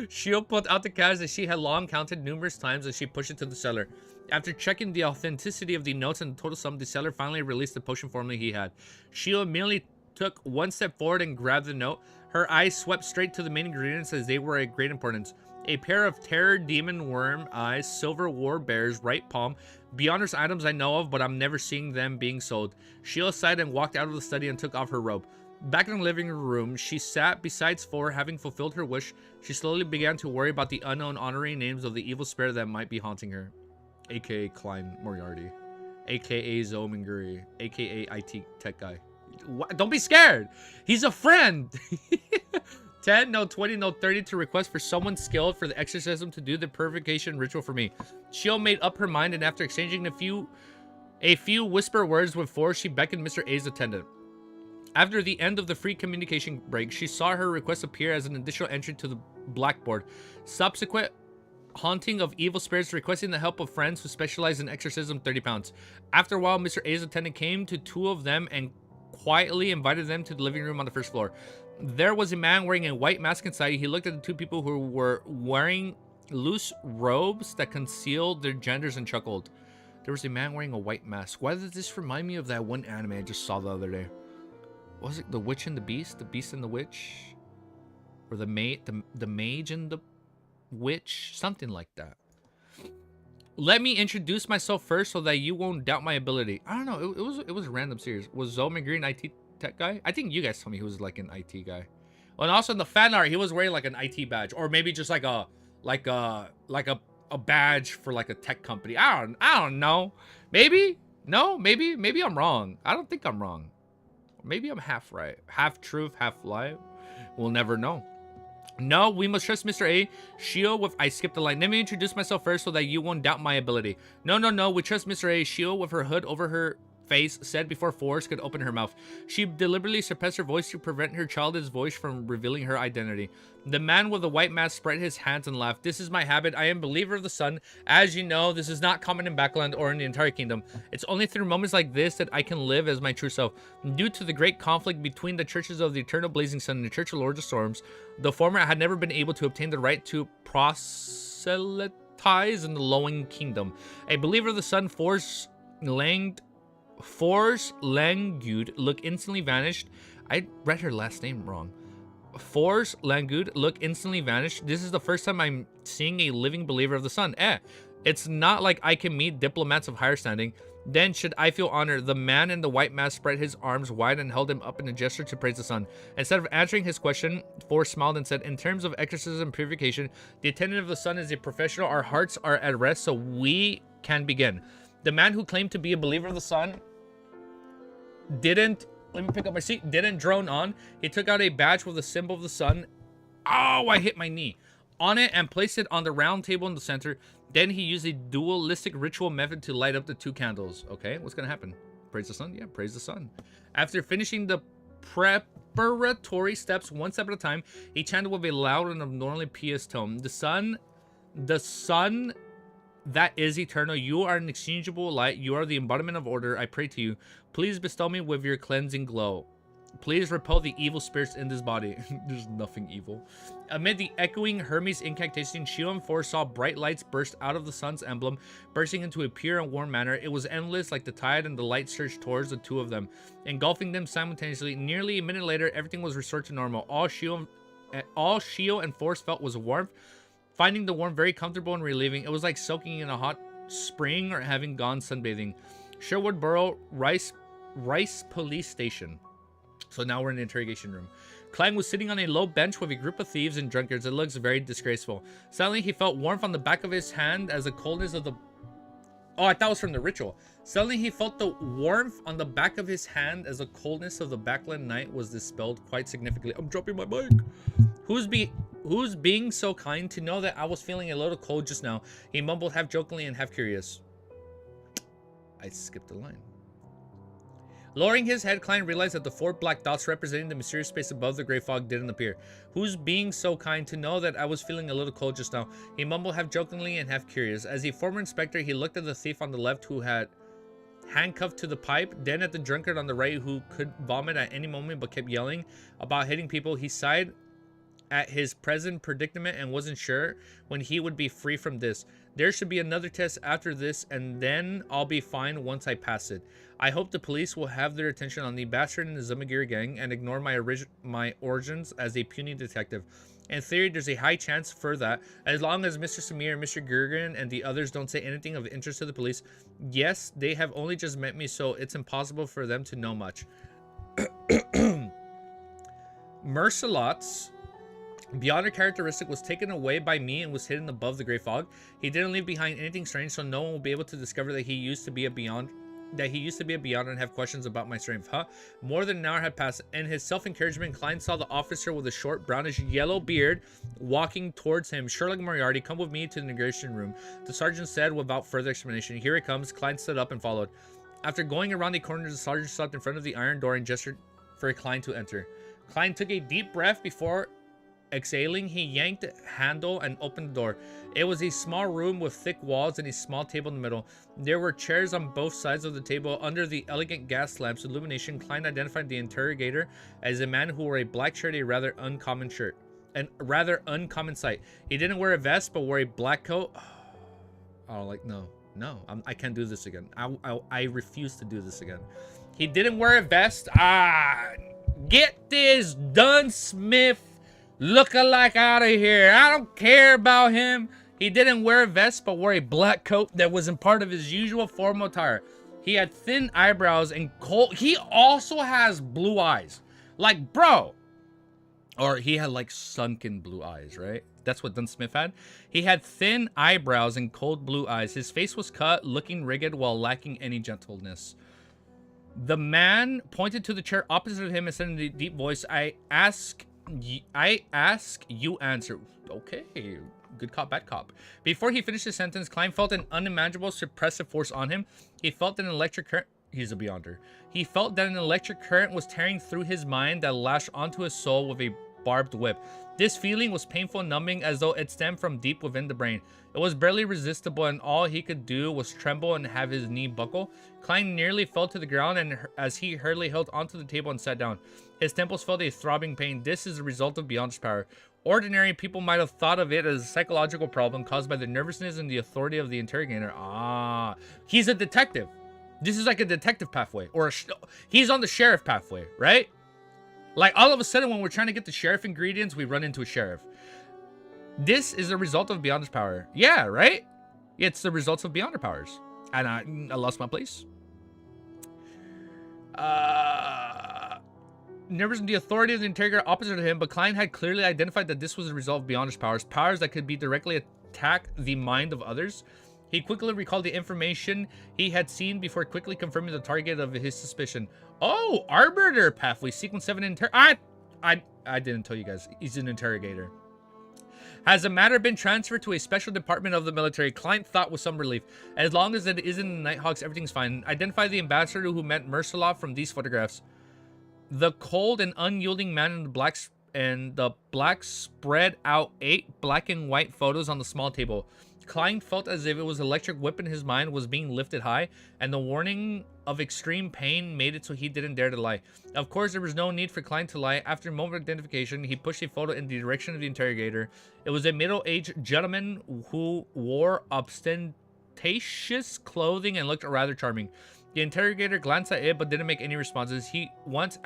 Shio pulled out the cash that she had long counted numerous times as she pushed it to the seller. After checking the authenticity of the notes and the total sum, the seller finally released the potion formula he had. Shio immediately took 1 step forward and grabbed the note. Her eyes swept straight to the main ingredients as they were of great importance. A pair of terror demon worm eyes, silver war bear's right palm. Beyond her items I know of, but I'm never seeing them being sold. Sheila sighed and walked out of the study and took off her robe. Back in the living room, she sat beside Four, having fulfilled her wish. She slowly began to worry about the unknown honorary names of the evil spirit that might be haunting her. A.K.A. Klein Moriarty. A.K.A. Zoe Minguri. A.K.A. IT Tech Guy. What? Don't be scared! He's a friend! 10, no 20, no 30 to request for someone skilled for the exorcism to do the purification ritual for me. Sheila made up her mind, and after exchanging a few whisper words with Four, she beckoned Mr. A's attendant. After the end of the free communication break, she saw her request appear as an additional entry to the blackboard. Subsequent haunting of evil spirits requesting the help of friends who specialize in exorcism, 30 pounds. After a while, Mr. A's attendant came to two of them and quietly invited them to the living room on the first floor. There was a man wearing a white mask inside. He looked at the two people who were wearing loose robes that concealed their genders and chuckled. There was a man wearing a white mask. Why does this remind me of that one anime I just saw the other day? Was it The Witch and the Beast? The Beast and the Witch? Or the Mage and the Witch? Something like that. Let me introduce myself first so that you won't doubt my ability. I don't know. It was a random series. Was Zoe McGree an IT tech guy? I think you guys told me he was like an IT guy. Oh, and also in the fan art, he was wearing like an IT badge, or maybe just like a badge for like a tech company. I don't know. Maybe I'm wrong. I don't think I'm wrong. Maybe I'm half right, half truth, half lie. We'll never know. No, we must trust Mr. A. Shio with... I skipped a line. Let me introduce myself first so that you won't doubt my ability. No. We trust Mr. A. Shio with her hood over her face said before Forrest could open her mouth. She deliberately suppressed her voice to prevent her childish voice from revealing her identity. The man with the white mask spread his hands and laughed. This is my habit. I am believer of the sun. As you know, this is not common in Backland or in the entire kingdom. It's only through moments like this that I can live as my true self. Due to the great conflict between the churches of the Eternal Blazing Sun and the Church of Lords of Storms, the former had never been able to obtain the right to proselytize in the Lowing Kingdom. A believer of the sun, Force Langud look instantly vanished. I read her last name wrong. Force Langud look instantly vanished. This is the first time I'm seeing a living believer of the sun. It's not like I can meet diplomats of higher standing. Then should I feel honored? The man in the white mask spread his arms wide and held him up in a gesture to praise the sun. Instead of answering his question, Force smiled and said, in terms of exorcism and purification, the attendant of the sun is a professional. Our hearts are at rest, so we can begin. The man who claimed to be a believer of the sun didn't drone on. He took out a badge with a symbol of the sun. Oh, I hit my knee on it and placed it on the round table in the center. Then he used a dualistic ritual method to light up the two candles. Okay, what's gonna happen? Praise the sun? Yeah, praise the sun. After finishing the preparatory steps one step at a time, he chanted with a loud and abnormally pious tone. The sun that is eternal. You are an exchangeable light. You are the embodiment of order. I pray to you. Please bestow me with your cleansing glow. Please repel the evil spirits in this body. There's nothing evil. Amid the echoing Hermes incantation, Shio and Force saw bright lights burst out of the sun's emblem, bursting into a pure and warm manner. It was endless like the tide, and the light surged towards the two of them, engulfing them simultaneously. Nearly a minute later, everything was restored to normal. All Shio and Force felt was warmth, finding the warmth very comfortable and relieving. It was like soaking in a hot spring or having gone sunbathing. Sherwood Borough Rice Police Station. So now we're in the interrogation room. Clang was sitting on a low bench with a group of thieves and drunkards. It looks very disgraceful. Suddenly, he felt warmth on the back of his hand as the coldness of the... Oh, I thought it was from the ritual. Suddenly, he felt the warmth on the back of his hand as the coldness of the backland night was dispelled quite significantly. I'm dropping my mic. Who's being so kind to know that I was feeling a little cold just now? He mumbled half jokingly and half curious. I skipped a line. Lowering his head, Klein realized that the four black dots representing the mysterious space above the gray fog didn't appear. Who's being so kind to know that I was feeling a little cold just now? He mumbled half jokingly and half curious. As a former inspector, he looked at the thief on the left who had handcuffed to the pipe, then at the drunkard on the right who could vomit at any moment but kept yelling about hitting people. He sighed at his present predicament and wasn't sure when he would be free from this. There should be another test after this, and then I'll be fine once I pass it. I hope the police will have their attention on the bastard in the Zumagiri gang and ignore my origins as a puny detective. In theory, there's a high chance for that, as long as Mr. Samir, Mr. Gurgan, and the others don't say anything of interest to the police. Yes, they have only just met me, so it's impossible for them to know much. Mercelot's Beyonder characteristic was taken away by me and was hidden above the gray fog. He didn't leave behind anything strange, so no one will be able to discover that he used to be a Beyond. And have questions about my strength. More than an hour had passed. In his self-encouragement, Klein saw the officer with a short, brownish yellow beard walking towards him. Sherlock Moriarty, come with me to the negotiation room. The sergeant said without further explanation. Here he comes. Klein stood up and followed. After going around the corner, the sergeant stopped in front of the iron door and gestured for Klein to enter. Klein took a deep breath before exhaling. He yanked the handle and opened the door. It was a small room with thick walls and a small table in the middle. There were chairs on both sides of the table. Under the elegant gas lamp's illumination, Klein identified the interrogator as a man who wore a black shirt, a rather uncommon sight. He didn't wear a vest, but wore a black coat. Oh, like, no, I can't do this again. I refuse to do this again. He didn't wear a vest. Get this Dunsmith lookalike out of here. I don't care about him. He didn't wear a vest, but wore a black coat that wasn't part of his usual formal attire. He had thin eyebrows and cold. He also has blue eyes. Like, bro. Or he had like sunken blue eyes, right? That's what Dunsmith had. He had thin eyebrows and cold blue eyes. His face was cut, looking rigid while lacking any gentleness. The man pointed to the chair opposite of him and said in a deep voice, I ask, you answer. Okay, good cop, bad cop. Before he finished his sentence, Klein felt an unimaginable suppressive force on him. He felt that an electric current... He's a Beyonder. He felt that an electric current was tearing through his mind that lashed onto his soul with a barbed whip. This feeling was painful and numbing, as though it stemmed from deep within the brain. It was barely resistible, and all he could do was tremble and have his knee buckle. Klein nearly fell to the ground, and as he hurriedly held onto the table and sat down, his temples felt a throbbing pain. This is the result of Beyonder's power. Ordinary people might have thought of it as a psychological problem caused by the nervousness and the authority of the interrogator. He's a detective. This is like a detective pathway, or he's on the sheriff pathway, right? Like, all of a sudden, when we're trying to get the sheriff ingredients, we run into a sheriff. This is a result of Beyonder's power. Yeah, right? It's the results of Beyonder powers. And I lost my place. Nervous in the authority of the interrogator opposite of him, but Klein had clearly identified that this was the result of Beyonder's powers. Powers that could be directly attack the mind of others. He quickly recalled the information he had seen before quickly confirming the target of his suspicion. Oh, Arbiter pathway, sequence 7 I didn't tell you guys. He's an interrogator. Has the matter been transferred to a special department of the military? Klein thought with some relief. As long as it isn't in the Nighthawks, everything's fine. Identify the ambassador who met Mercelot from these photographs. The cold and unyielding man in the black spread out 8 black and white photos on the small table. Klein felt as if it was electric whip in his mind was being lifted high, and the warning of extreme pain made it so he didn't dare to lie. Of course, there was no need for Klein to lie. After a moment of identification, he pushed a photo in the direction of the interrogator. It was a middle-aged gentleman who wore ostentatious clothing and looked rather charming. The interrogator glanced at it but didn't make any responses. He once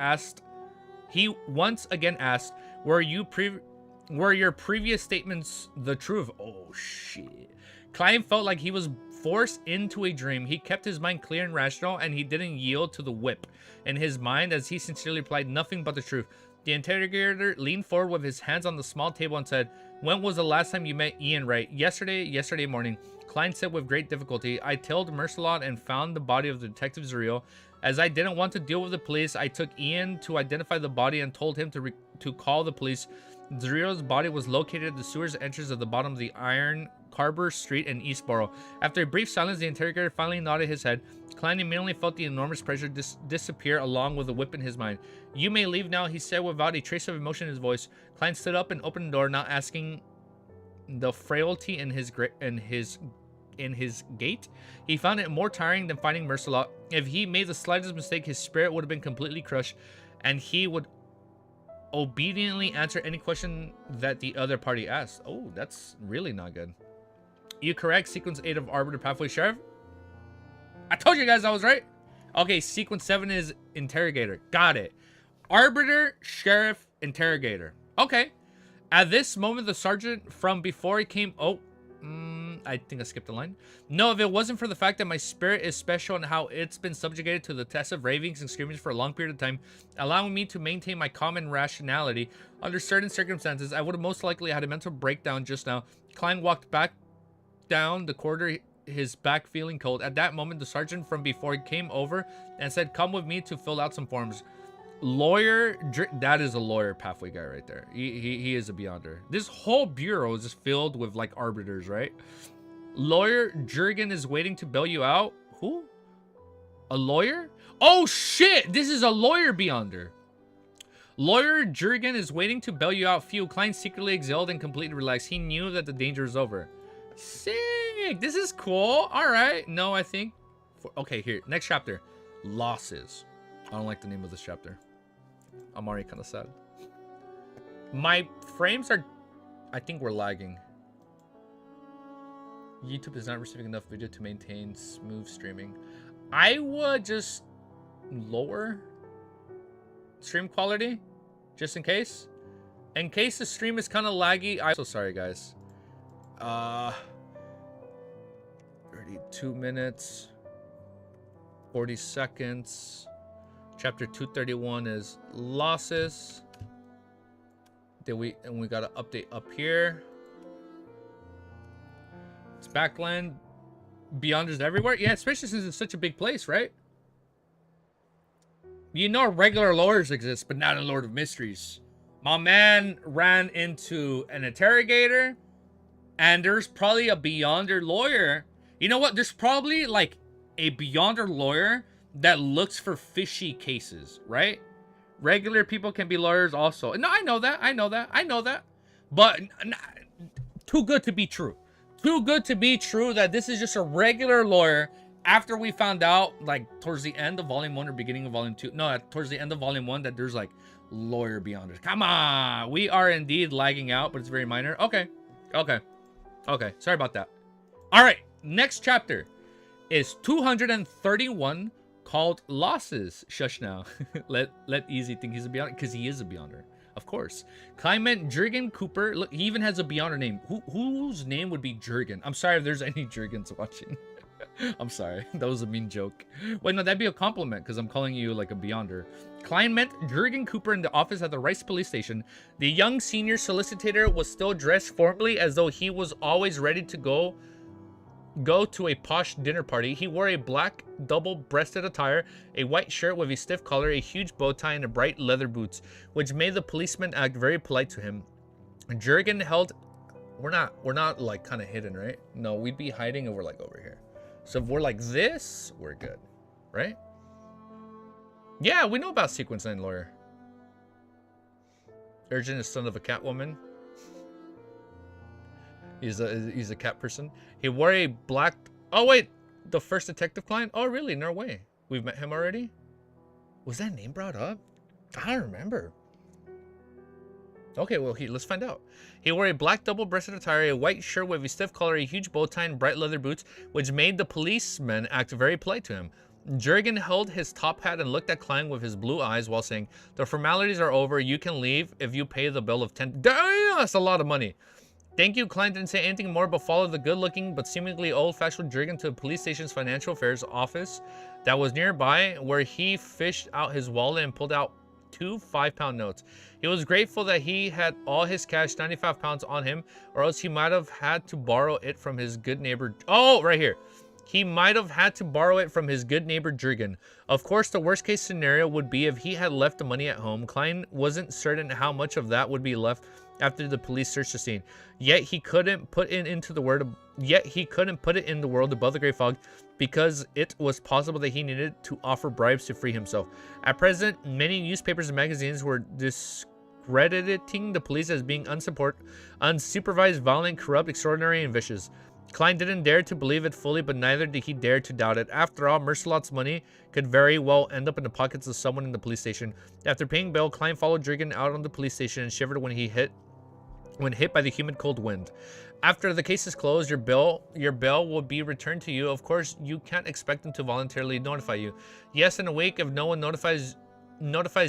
again asked, were your previous statements the truth? Oh, shit. Klein felt like he was forced into a dream. He kept his mind clear and rational, and he didn't yield to the whip in his mind as he sincerely replied nothing but the truth. The interrogator leaned forward with his hands on the small table and said, when was the last time you met Ian Wright? Yesterday morning. Klein said with great difficulty, I tailed Mercelot and found the body of the detective Zuriel. As I didn't want to deal with the police, I took Ian to identify the body and told him to call the police. Zuriel's body was located at the sewers entrance at the bottom of the Iron Carver Street in Eastborough. After a brief silence, the interrogator finally nodded his head. Klein immediately felt the enormous pressure disappear along with a whip in his mind. You may leave now, he said without a trace of emotion in his voice. Klein stood up and opened the door, not asking the frailty in his gait. He found it more tiring than finding Mercelot. If he made the slightest mistake, his spirit would have been completely crushed, and he would obediently answer any question that the other party asks. Oh, that's really not good. You correct. Sequence 8 of Arbiter Pathway Sheriff. I told you guys I was right. Okay, sequence 7 is Interrogator. Got it. Arbiter, Sheriff, Interrogator. Okay. At this moment, the sergeant from before he came... Oh, I think I skipped a line. No, if it wasn't for the fact that my spirit is special and how it's been subjugated to the test of ravings and screamings for a long period of time, allowing me to maintain my common rationality under certain circumstances, I would have most likely had a mental breakdown just now. Klein walked back down the corridor, his back feeling cold. At that moment, the sergeant from before came over and said, "Come with me to fill out some forms." Lawyer, that is a lawyer pathway guy right there. He is a beyonder. This whole bureau is just filled with like arbiters, right? Lawyer Jurgen is waiting to bail you out. Who? A lawyer? Oh shit! This is a lawyer beyonder. Lawyer Jurgen is waiting to bail you out. Phew. Klein secretly exhaled and completely relaxed. He knew that the danger is over. Sick. This is cool. All right. No, I think. Okay, here. Next chapter. Losses. I don't like the name of this chapter. I'm already kind of sad. My frames are... I think we're lagging. YouTube is not receiving enough video to maintain smooth streaming. I would just lower stream quality just in case. In case the stream is kind of laggy. I'm so sorry, guys. 32 minutes. 40 seconds. Chapter 231 is losses. And we got an update up here. It's backland. Beyonders everywhere. Yeah, especially since it's such a big place, right? You know regular lawyers exist, but not in Lord of Mysteries. My man ran into an interrogator, and there's probably a Beyonder lawyer. You know what? There's probably like a Beyonder lawyer that looks for fishy cases, right? Regular people can be lawyers also. No, I know that. I know that. I know that. But too good to be true. Too good to be true that this is just a regular lawyer after we found out, like, towards the end of Volume 1 or beginning of Volume 2. No, towards the end of Volume 1 that there's, like, lawyer beyonders. Come on! We are indeed lagging out, but it's very minor. Okay. Okay. Okay. Sorry about that. All right. Next chapter is 231 called Losses. Shush now. let Easy think he's a beyonder, because he is a beyonder. Of course. Clement Jurgen Cooper. Look, he even has a beyonder name. Whose name would be Jurgen? I'm sorry if there's any Jurgens watching. I'm sorry. That was a mean joke. Wait, no, that'd be a compliment because I'm calling you like a beyonder. Klein met Jurgen Cooper in the office at the Rice police station. The young senior solicitor was still dressed formally as though he was always ready to go to a posh dinner party. He wore a black double-breasted attire, a white shirt with a stiff collar, a huge bow tie, and a bright leather boots, which made the policeman act very polite to him. Jurgen held... We're not like kind of hidden, right? No, we'd be hiding if we're like over here. So if we're like this, we're good, right? Yeah, we know about Sequence 9 lawyer. Urgent is son of a cat woman. He's a cat person. He wore a black... Oh, wait. The first detective client? Oh, really? No way. We've met him already? Was that name brought up? I don't remember. Okay, well, let's find out. He wore a black double-breasted attire, a white shirt with a stiff collar, a huge bow tie, and bright leather boots, which made the policeman act very polite to him. Jurgen held his top hat and looked at Klein with his blue eyes while saying, "The formalities are over. You can leave if you pay the bill of 10... Damn, that's a lot of money. Thank you." Klein didn't say anything more, but followed the good-looking but seemingly old-fashioned Jurgen to the police station's financial affairs office that was nearby, where he fished out his wallet and pulled out 2 5-pound notes. He was grateful that he had all his cash, 95 pounds, on him, or else he might have had to borrow it from his good neighbor. Oh, right here. He might have had to borrow it from his good neighbor Jurgen. Of course, the worst case scenario would be if he had left the money at home. Klein wasn't certain how much of that would be left after the police searched the scene. Yet he couldn't put it in the world above the gray fog, because it was possible that he needed to offer bribes to free himself. At present, many newspapers and magazines were discrediting the police as being unsupervised, violent, corrupt, extraordinary, and vicious. Klein didn't dare to believe it fully, but neither did he dare to doubt it. After all, Mercelot's money could very well end up in the pockets of someone in the police station. After paying bail, Klein followed Drigan out on the police station and shivered when hit by the humid cold wind. After the case is closed, your bail will be returned to you. Of course, you can't expect them to voluntarily notify you. Yes, in a week, if no one notifies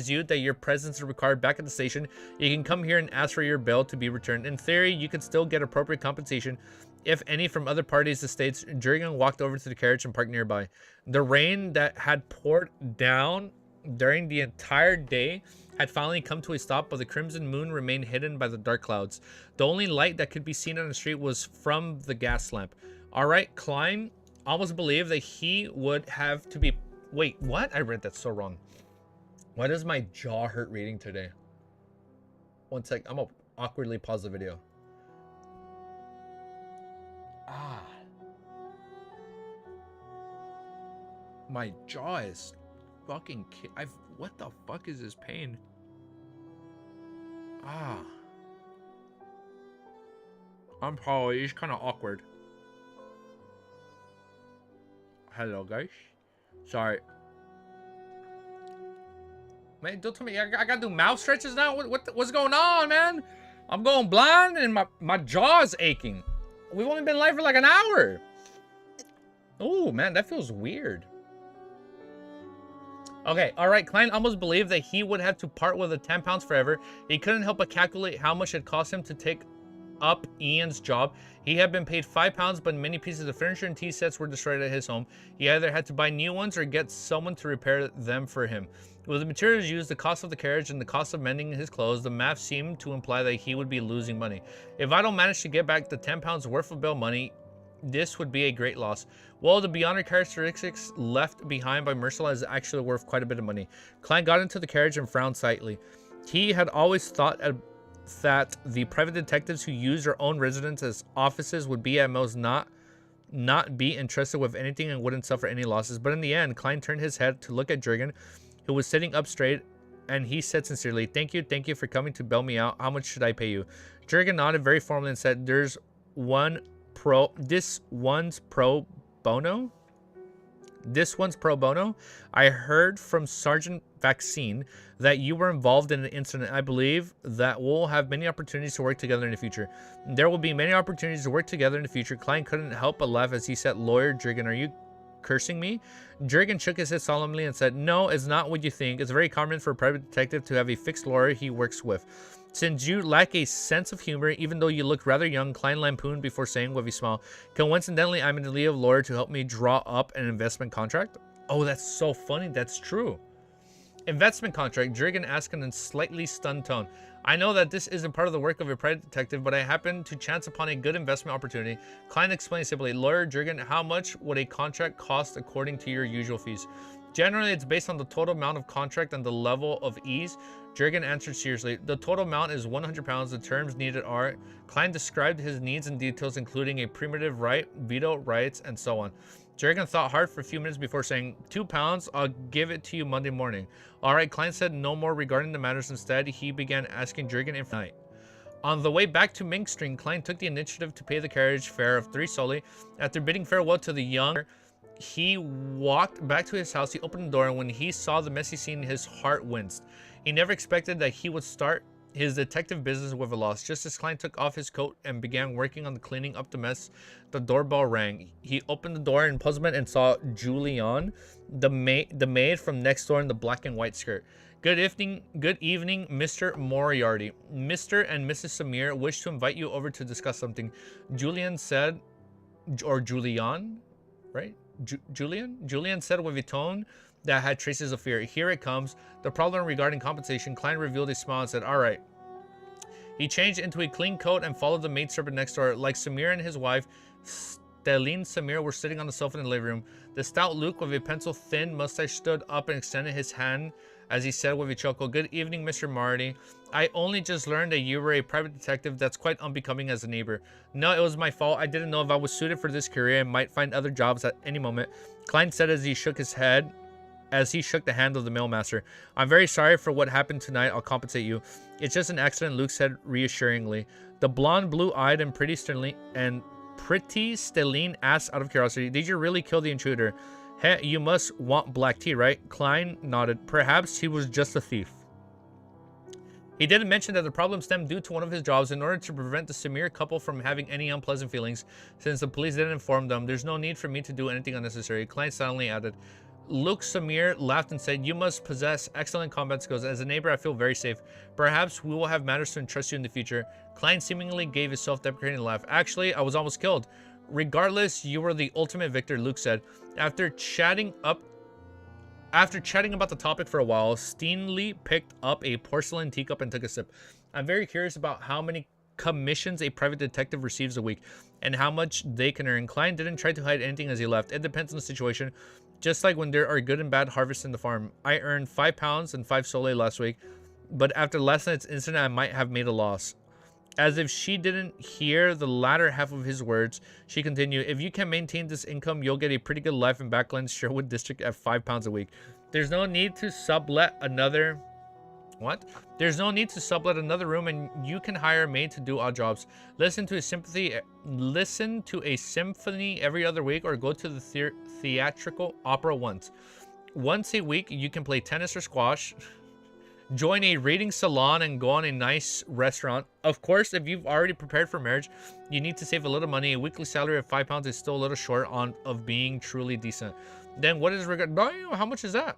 you that your presence is required back at the station, you can come here and ask for your bail to be returned. In theory, you can still get appropriate compensation, if any, from other parties' estates. Jurgen walked over to the carriage and parked nearby. The rain that had poured down during the entire day had finally come to a stop, but the crimson moon remained hidden by the dark clouds. The only light that could be seen on the street was from the gas lamp. All right, Klein almost believed that he would have to be... Wait, what? I read that so wrong. Why does my jaw hurt reading today? One sec. I'm gonna awkwardly pause the video. My jaw is fucking... What the fuck is this pain? I'm probably... It's kind of awkward. Hello, guys. Sorry. Man, don't tell me I gotta do mouth stretches now? What's going on, man? I'm going blind and my jaw is aching. We've only been live for like an hour. Oh, man, that feels weird. Okay, all right. Klein almost believed that he would have to part with the 10 pounds forever. He couldn't help but calculate how much it cost him to take up Ian's job. He had been paid 5 pounds, but many pieces of furniture and tea sets were destroyed at his home. He either had to buy new ones or get someone to repair them for him. With the materials used, the cost of the carriage, and the cost of mending his clothes, the math seemed to imply that he would be losing money. If I don't manage to get back the 10 pounds worth of bail money, this would be a great loss. Well, the beyond characteristics left behind by Mercela is actually worth quite a bit of money. Klein got into the carriage and frowned slightly. He had always thought that the private detectives who use their own residence as offices would be at most not be entrusted with anything and wouldn't suffer any losses. But in the end, Klein turned his head to look at Jurgen, who was sitting up straight, and he said sincerely, thank you for coming to bail me out. How much should I pay you? Jurgen nodded very formally and said, this one's pro bono. I heard from Sergeant Vaccine that you were involved in an incident. I believe that we'll have many opportunities to work together in the future. There will be many opportunities to work together in the future. Klein couldn't help but laugh as he said, Lawyer Jurgen, are you cursing me? Jurgen shook his head solemnly and said, no, it's not what you think. It's very common for a private detective to have a fixed lawyer he works with. Since you lack a sense of humor, even though you look rather young, Klein lampooned before saying with a smile, coincidentally, I'm in the lead of lawyer to help me draw up an investment contract. Oh, that's so funny. That's true. Investment contract, Jurgen asked in a slightly stunned tone. I know that this isn't part of the work of a private detective, but I happened to chance upon a good investment opportunity. Klein explained simply, Lawyer Jurgen, how much would a contract cost according to your usual fees? Generally, it's based on the total amount of contract and the level of ease. Jurgen answered seriously. The total amount is 100 pounds. The terms needed are... Klein described his needs in details, including a primitive right, veto rights, and so on. Jurgen thought hard for a few minutes before saying, 2 pounds, I'll give it to you Monday morning. All right, Klein said no more regarding the matters. Instead, he began asking Jurgen if night. On the way back to Mink Street, Klein took the initiative to pay the carriage fare of 3 soldi. After bidding farewell to the young, he walked back to his house. He opened the door, and when he saw the messy scene, his heart winced. He never expected that he would start his detective business with a loss. Just as Klein took off his coat and began working on cleaning up the mess, the doorbell rang. He opened the door in puzzlement and saw Julian, the maid from next door in the black and white skirt. Good evening, Mr. Moriarty. Mr. and Mrs. Samir wish to invite you over to discuss something. Julian said, or Julian, right? Julian said with a tone that had traces of fear. Here it comes. The problem regarding compensation. Klein revealed a smile and said, all right. He changed into a clean coat and followed the maidservant next door. Like Samir and his wife, Stelline Samir were sitting on the sofa in the living room. The stout Luke with a pencil-thin mustache stood up and extended his hand as he said with a chuckle, good evening, Mr. Marty. I only just learned that you were a private detective. That's quite unbecoming as a neighbor. No, it was my fault. I didn't know if I was suited for this career and might find other jobs at any moment. Klein said as he shook his head, as he shook the hand of the mailmaster. I'm very sorry for what happened tonight. I'll compensate you. It's just an accident, Luke said reassuringly. The blonde, blue-eyed, and pretty Pretty Stelline asks out of curiosity, did you really kill the intruder? Heh, you must want black tea, right? Klein nodded. Perhaps he was just a thief. He didn't mention that the problem stemmed due to one of his jobs in order to prevent the Samir couple from having any unpleasant feelings. Since the police didn't inform them, there's no need for me to do anything unnecessary. Klein silently added. Luke Samir laughed and said, you must possess excellent combat skills. As a neighbor, I feel very safe. Perhaps we will have matters to entrust you in the future. Klein seemingly gave a self-deprecating laugh. Actually, I was almost killed. Regardless, you were the ultimate victor, Luke said. After chatting about the topic for a while, Steenley picked up a porcelain teacup and took a sip. I'm very curious about how many commissions a private detective receives a week and how much they can earn. Klein didn't try to hide anything as he left. It depends on the situation. Just like when there are good and bad harvests in the farm. I earned £5 and 5 solé last week, but after last night's incident, I might have made a loss. As if she didn't hear the latter half of his words, she continued, if you can maintain this income, you'll get a pretty good life in Backlands Sherwood District at £5 a week. There's no need to sublet another... What? There's no need to sublet another room, and you can hire a maid to do odd jobs. Listen to a symphony every other week, or go to the theatrical opera once. Once a week, you can play tennis or squash. Join a reading salon and go on a nice restaurant. Of course, if you've already prepared for marriage, you need to save a little money. A weekly salary of £5 is still a little short of being truly decent. Then what is how much is that?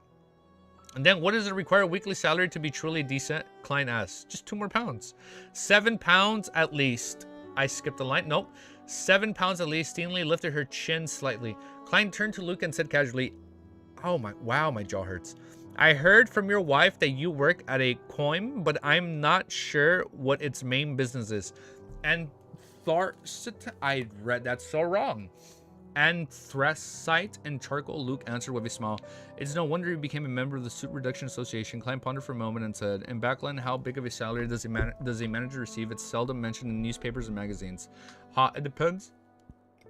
And then what does it require a weekly salary to be truly decent? Klein asks. Just £2 more. £7 at least. I skipped a line. Nope. £7 at least. Steenley lifted her chin slightly. Klein turned to Luke and said casually, oh my, wow, my jaw hurts. I heard from your wife that you work at a coin, but I'm not sure what its main business is. And I read that so wrong. Anthracite and charcoal, Luke answered with a smile. It's no wonder he became a member of the Suit Reduction Association. Klein pondered for a moment and said, in Backland, how big of a salary does a manager receive? It's seldom mentioned in newspapers and magazines. It depends.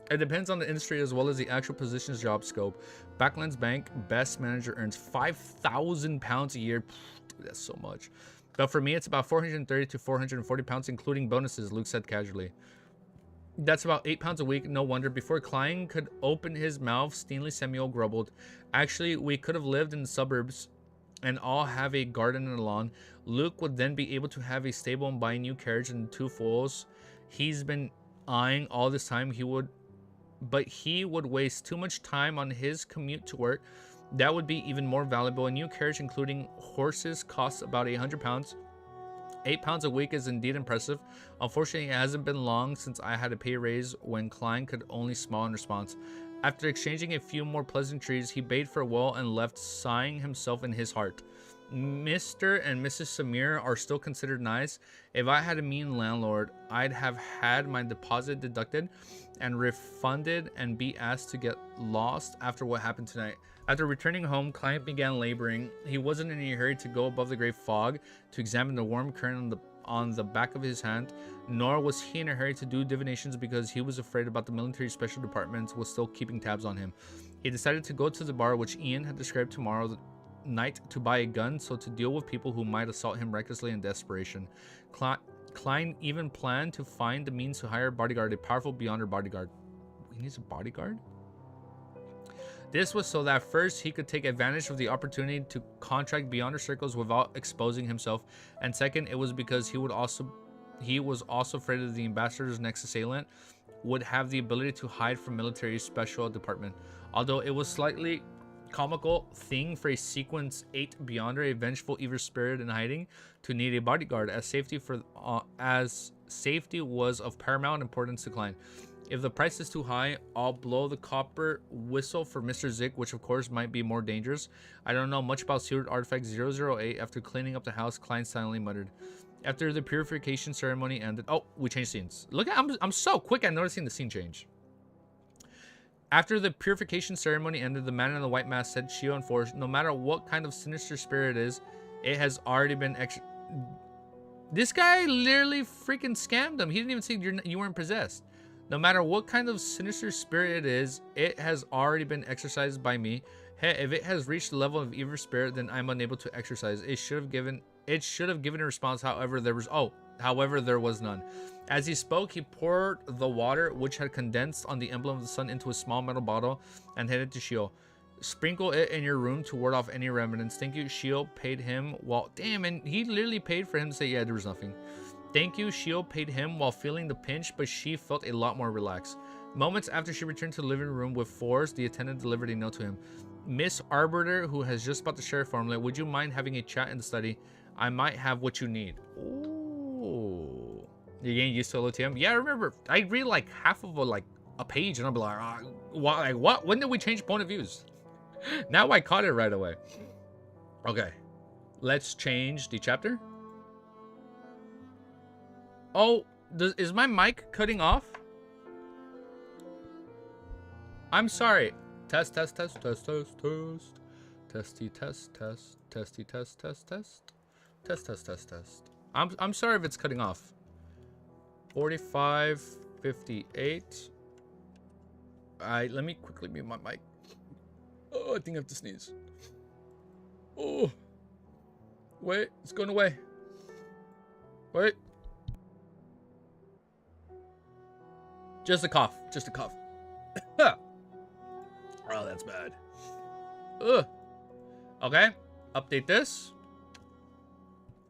It depends on the industry as well as the actual position's job scope. Backlands Bank best manager earns £5,000 a year. Dude, that's so much. But for me, it's about £430 to £440, including bonuses, Luke said casually. That's about £8 a week. No wonder. Before Klein could open his mouth, Steenley Samuel grumbled. Actually, we could have lived in the suburbs and all have a garden and a lawn. Luke would then be able to have a stable and buy a new carriage and 2 foals he's been eyeing all this time. But he would waste too much time on his commute to work. That would be even more valuable. A new carriage, including horses, costs about £100. £8 a week is indeed impressive. Unfortunately, it hasn't been long since I had a pay raise when Klein could only smile in response. After exchanging a few more pleasantries, he bade farewell and left, sighing himself in his heart. Mr. and Mrs. Samir are still considered nice. If I had a mean landlord, I'd have had my deposit deducted and refunded and be asked to get lost after what happened tonight. After returning home, Klein began laboring. He wasn't in a hurry to go above the gray fog to examine the warm current on the back of his hand, nor was he in a hurry to do divinations because he was afraid about the military special departments was still keeping tabs on him. He decided to go to the bar which Ian had described tomorrow night to buy a gun, so to deal with people who might assault him recklessly in desperation. Klein even planned to find the means to hire a bodyguard, a powerful Beyonder bodyguard. He needs a bodyguard? This was so that first he could take advantage of the opportunity to contract Beyonder circles without exposing himself, and second, it was because he was also afraid that the ambassador's next assailant would have the ability to hide from military special department. Although it was slightly comical thing for a sequence 8 Beyonder, a vengeful evil spirit in hiding, to need a bodyguard, as safety was of paramount importance to Klein. If the price is too high, I'll blow the copper whistle for Mr. Zick, which of course might be more dangerous. I don't know much about Secret Artifact 008. After cleaning up the house, Klein silently muttered. After the purification ceremony ended... Oh, we changed scenes. Look, I'm so quick at noticing the scene change. After the purification ceremony ended, the man in the white mask said, Shio and Force, no matter what kind of sinister spirit it is, it has already been... This guy literally freaking scammed him. He didn't even say you weren't possessed. No matter what kind of sinister spirit it is, it has already been exercised by me. Hey, if it has reached the level of evil spirit, then I'm unable to exercise. It should have given a response. However, there was However, there was none. As he spoke, he poured the water, which had condensed on the emblem of the sun, into a small metal bottle and handed it to Shio. Sprinkle it in your room to ward off any remnants. Thank you. Shio paid him while... Damn, and he literally paid for him to say, yeah, there was nothing. Thank you. Shio paid him while feeling the pinch, but she felt a lot more relaxed. Moments after she returned to the living room with force, the attendant delivered a note to him. Miss Arbiter, who has just bought the sheriff formula, would you mind having a chat in the study? I might have what you need. Ooh. You're getting used to LOTM? Yeah, I remember. I read like half of a page and I'll be like, what? When did we change point of views? Now I caught it right away. Okay. Let's change the chapter. Oh, is my mic cutting off? I'm sorry. Test, test, test, test, test, test. Testy, test, test. Testy, test, test, test. Test, test, test, test. I'm sorry if it's cutting off. 45, 58. Alright, let me quickly mute my mic. Oh, I think I have to sneeze. Oh. Wait, it's going away. Wait. Just a cough. Just a cough. Oh, that's bad. Ugh. Okay. Update this.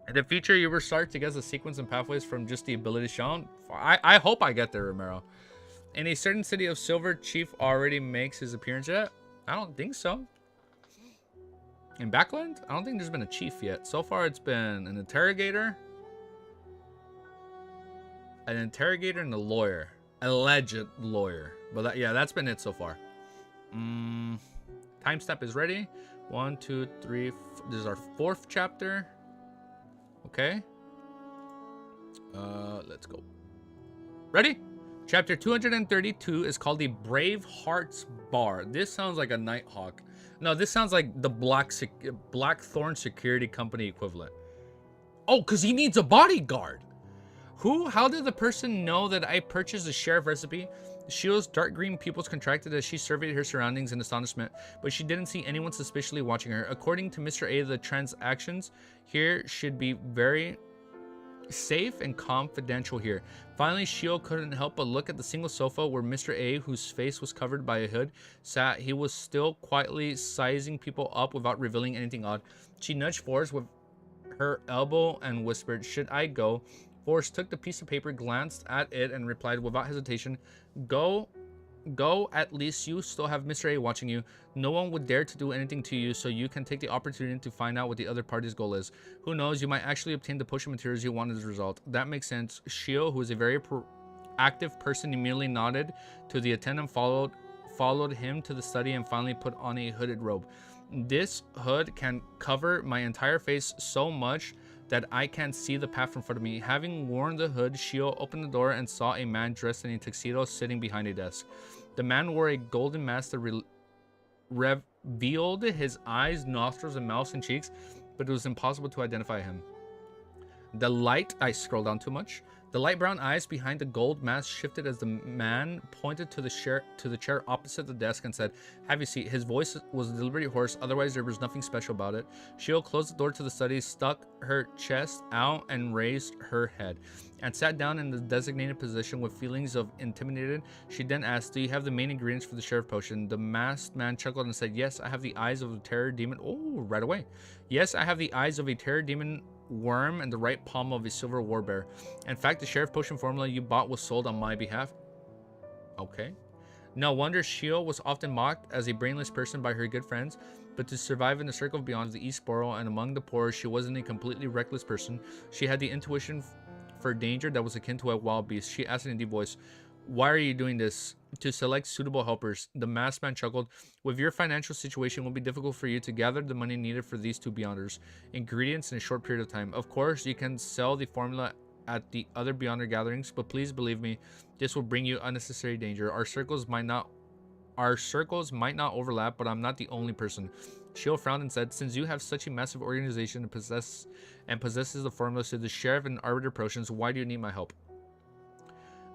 In the future, you will start to guess the sequence and pathways from just the abilities shown. I hope I get there, Romero. In a certain city of Silver, Chief already makes his appearance yet? I don't think so. In Backland? I don't think there's been a chief yet. So far, it's been an interrogator. An interrogator and a lawyer. Alleged lawyer. But yeah, that's been it so far. Time step is ready. 1, 2, 3. This is our 4th chapter. Okay. Let's go. Ready? Chapter 232 is called the Brave Hearts Bar. This sounds like a Nighthawk. No, this sounds like the Blackthorn Security Company equivalent. Oh, because he needs a bodyguard. Who? How did the person know that I purchased the sheriff recipe? Shio's dark green pupils contracted as she surveyed her surroundings in astonishment, but she didn't see anyone suspiciously watching her. According to Mr. A, the transactions here should be very safe and confidential here. Finally, Shio couldn't help but look at the single sofa where Mr. A, whose face was covered by a hood, sat. He was still quietly sizing people up without revealing anything odd. She nudged Forrest with her elbow and whispered, "Should I go?" Forrest took the piece of paper, glanced at it, and replied without hesitation, Go. At least you still have Mr. A watching you. No one would dare to do anything to you, so you can take the opportunity to find out what the other party's goal is. Who knows, you might actually obtain the potion materials you want as a result. That makes sense." Shio, who is a very active person, immediately nodded to the attendant, followed him to the study, and finally put on a hooded robe. "This hood can cover my entire face so much that I can't see the path in front of me." Having worn the hood, Shio opened the door and saw a man dressed in a tuxedo sitting behind a desk. The man wore a golden mask that revealed his eyes, nostrils, and mouth and cheeks, but it was impossible to identify him. I scrolled down too much. The light brown eyes behind the gold mask shifted as the man pointed to the chair opposite the desk and said, "Have a seat." His voice was deliberately hoarse, otherwise there was nothing special about it. Shio closed the door to the study, stuck her chest out and raised her head, and sat down in the designated position with feelings of intimidated. She then asked, "Do you have the main ingredients for the sheriff potion?" The masked man chuckled and said, "Yes, I have the eyes of a terror demon." Oh, right away. "Yes, I have the eyes of a terror demon worm and the right palm of a silver warbear. In fact, the sheriff potion formula you bought was sold on my behalf." Okay. No wonder Shio was often mocked as a brainless person by her good friends, but to survive in the circle beyond the East Borough and among the poor, she wasn't a completely reckless person. She had the intuition for danger that was akin to a wild beast. She asked in a deep voice, "Why are you doing this?" "To select suitable helpers." The masked man chuckled. "With your financial situation, it will be difficult for you to gather the money needed for these 2 Beyonders. Ingredients in a short period of time. Of course, you can sell the formula at the other Beyonder gatherings, but please believe me, this will bring you unnecessary danger. Our circles might not overlap, but I'm not the only person." Shio frowned and said, "Since you have such a massive organization and possesses the formulas to the sheriff and arbiter potions, why do you need my help?"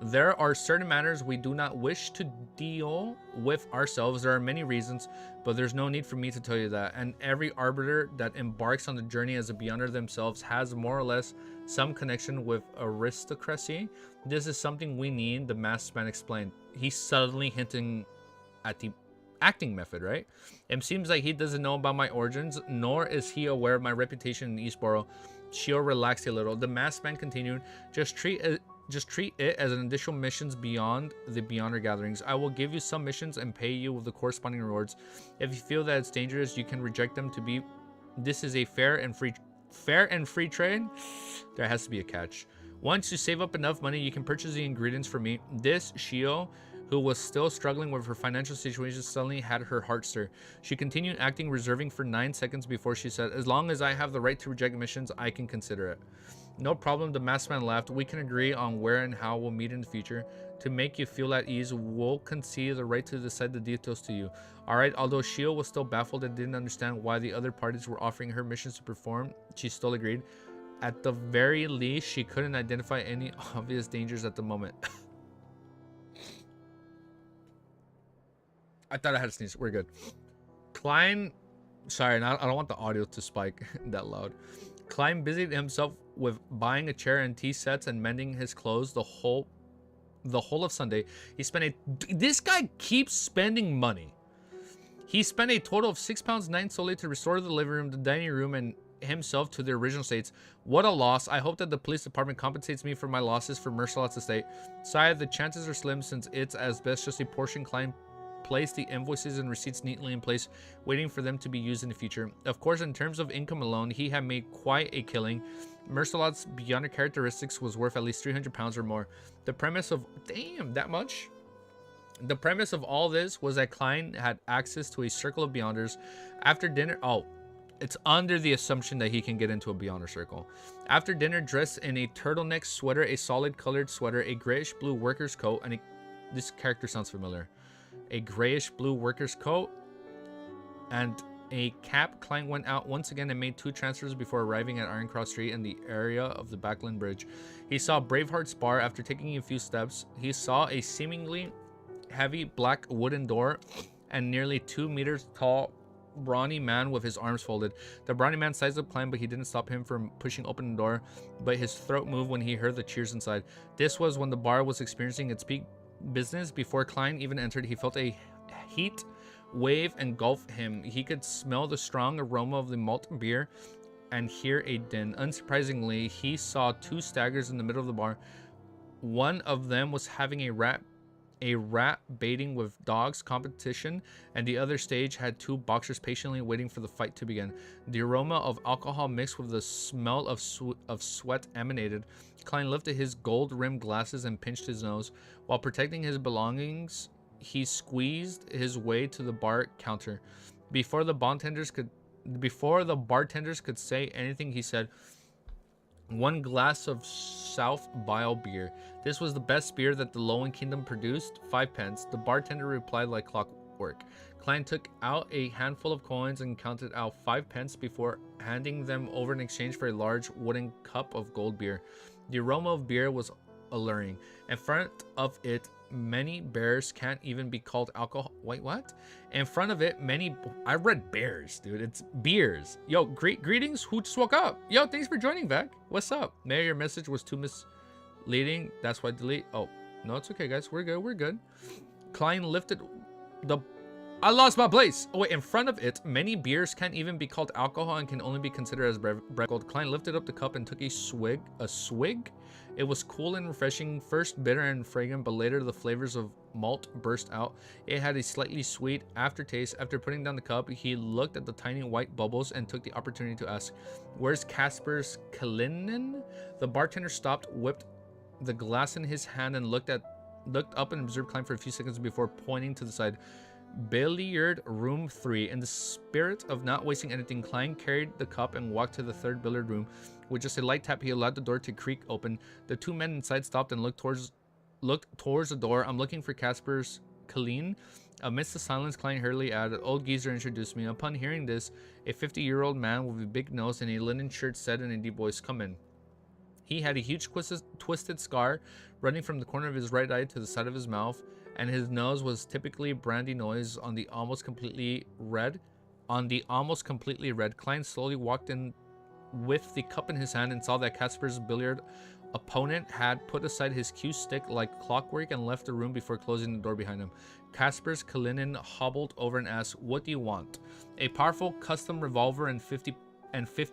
There are certain matters we do not wish to deal with ourselves. There are many reasons, but there's no need for me to tell you that. And every arbiter that embarks on the journey as a beyonder themselves has more or less some connection with aristocracy. This is something we need, the masked man explained. He's subtly hinting at the acting method, right? It seems like he doesn't know about my origins, nor is he aware of my reputation in Eastboro. Shio relaxed a little. The masked man continued, just treat it as an additional missions beyond the Beyonder gatherings. I will give you some missions and pay you with the corresponding rewards. If you feel that it's dangerous, you can reject them. This is a fair and free trade. There has to be a catch. Once you save up enough money, you can purchase the ingredients for me. This Shio, who was still struggling with her financial situation, suddenly had her heart stir. She continued acting reserving for 9 seconds before she said, as long as I have the right to reject missions, I can consider it. No problem, the masked man laughed. We can agree on where and how we'll meet in the future. To make you feel at ease, we'll concede the right to decide the details to you. Alright, although Shio was still baffled and didn't understand why the other parties were offering her missions to perform, she still agreed. At the very least, she couldn't identify any obvious dangers at the moment. I thought I had to sneeze. We're good. Klein... Sorry, I don't want the audio to spike that loud. Klein busied himself with buying a chair and tea sets and mending his clothes the whole of Sunday. He spent this guy keeps spending money. He spent a total of £6.09 solely to restore the living room, the dining room, and himself to their original states. What a loss. I hope that the police department compensates me for my losses for Mercelot's estate. Sire, the chances are slim since it's as best just a portion. Klein placed the invoices and receipts neatly in place, waiting for them to be used in the future. Of course, in terms of income alone, he had made quite a killing. Mercelot's Beyonder characteristics was worth at least £300 or more. The premise of... Damn, that much? The premise of all this was that Klein had access to a circle of Beyonders. After dinner... Oh, it's under the assumption that he can get into a Beyonder circle. After dinner, dressed in a turtleneck sweater, a solid colored sweater, a grayish-blue worker's coat, and this character sounds familiar. A grayish-blue worker's coat, and a cap, Klein went out once again and made 2 transfers before arriving at Iron Cross Street in the area of the Backland Bridge. He saw Braveheart's bar. After taking a few steps, he saw a seemingly heavy black wooden door and nearly 2 meters tall brawny man with his arms folded. The brawny man sized up Klein, but he didn't stop him from pushing open the door, but his throat moved when he heard the cheers inside. This was when the bar was experiencing its peak business. Before Klein even entered, he felt a heat wave engulf him. He could smell the strong aroma of the malt beer and hear a din. Unsurprisingly, he saw 2 staggers in the middle of the bar. One of them was having a rat baiting with dogs competition, and the other stage had 2 boxers patiently waiting for the fight to begin. The aroma of alcohol mixed with the smell of sweat emanated. Klein lifted his gold-rimmed glasses and pinched his nose. While protecting his belongings, he squeezed his way to the bar counter. Before the bartenders could say anything, he said, 1 glass of South Bile beer. This was the best beer that the Lowen Kingdom produced. 5 pence. The bartender replied like clockwork. Klein took out a handful of coins and counted out 5 pence before handing them over in exchange for a large wooden cup of gold beer. The aroma of beer was alluring. In front of it, many bears can't even be called alcohol. Wait, what? In front of it, I read bears, dude. It's beers. Yo, greetings. Who just woke up? Yo, thanks for joining, Vec. What's up? Maybe your message was too misleading. That's why delete. Oh, no, it's okay, guys. We're good. We're good. Klein lifted the... I lost my place. Oh, wait. In front of it, many beers can't even be called alcohol and can only be considered as gold. Klein lifted up the cup and took a swig. A swig? It was cool and refreshing, first bitter and fragrant, but later the flavors of malt burst out. It had a slightly sweet aftertaste. After putting down the cup, he looked at the tiny white bubbles and took the opportunity to ask, "Where's Casper's Kalinin?" The bartender stopped, whipped the glass in his hand, and looked up and observed Klein for a few seconds before pointing to the side. "Billiard room 3. In the spirit of not wasting anything, Klein carried the cup and walked to the 3rd billiard room. With just a light tap, he allowed the door to creak open. The 2 men inside stopped and looked towards the door. "I'm looking for Casper's Kalin." Amidst the silence, Klein hurriedly added, "Old geezer introduced me." Upon hearing this, a 50-year-old man with a big nose and a linen shirt said in a deep voice, "Come in." He had a huge twisted scar running from the corner of his right eye to the side of his mouth, and his nose was typically brandy noise on the almost completely red. Klein slowly walked in with the cup in his hand and saw that Casper's billiard opponent had put aside his cue stick like clockwork and left the room before closing the door behind him. Casper's Kalinin hobbled over and asked, "What do you want?" A powerful custom revolver and 50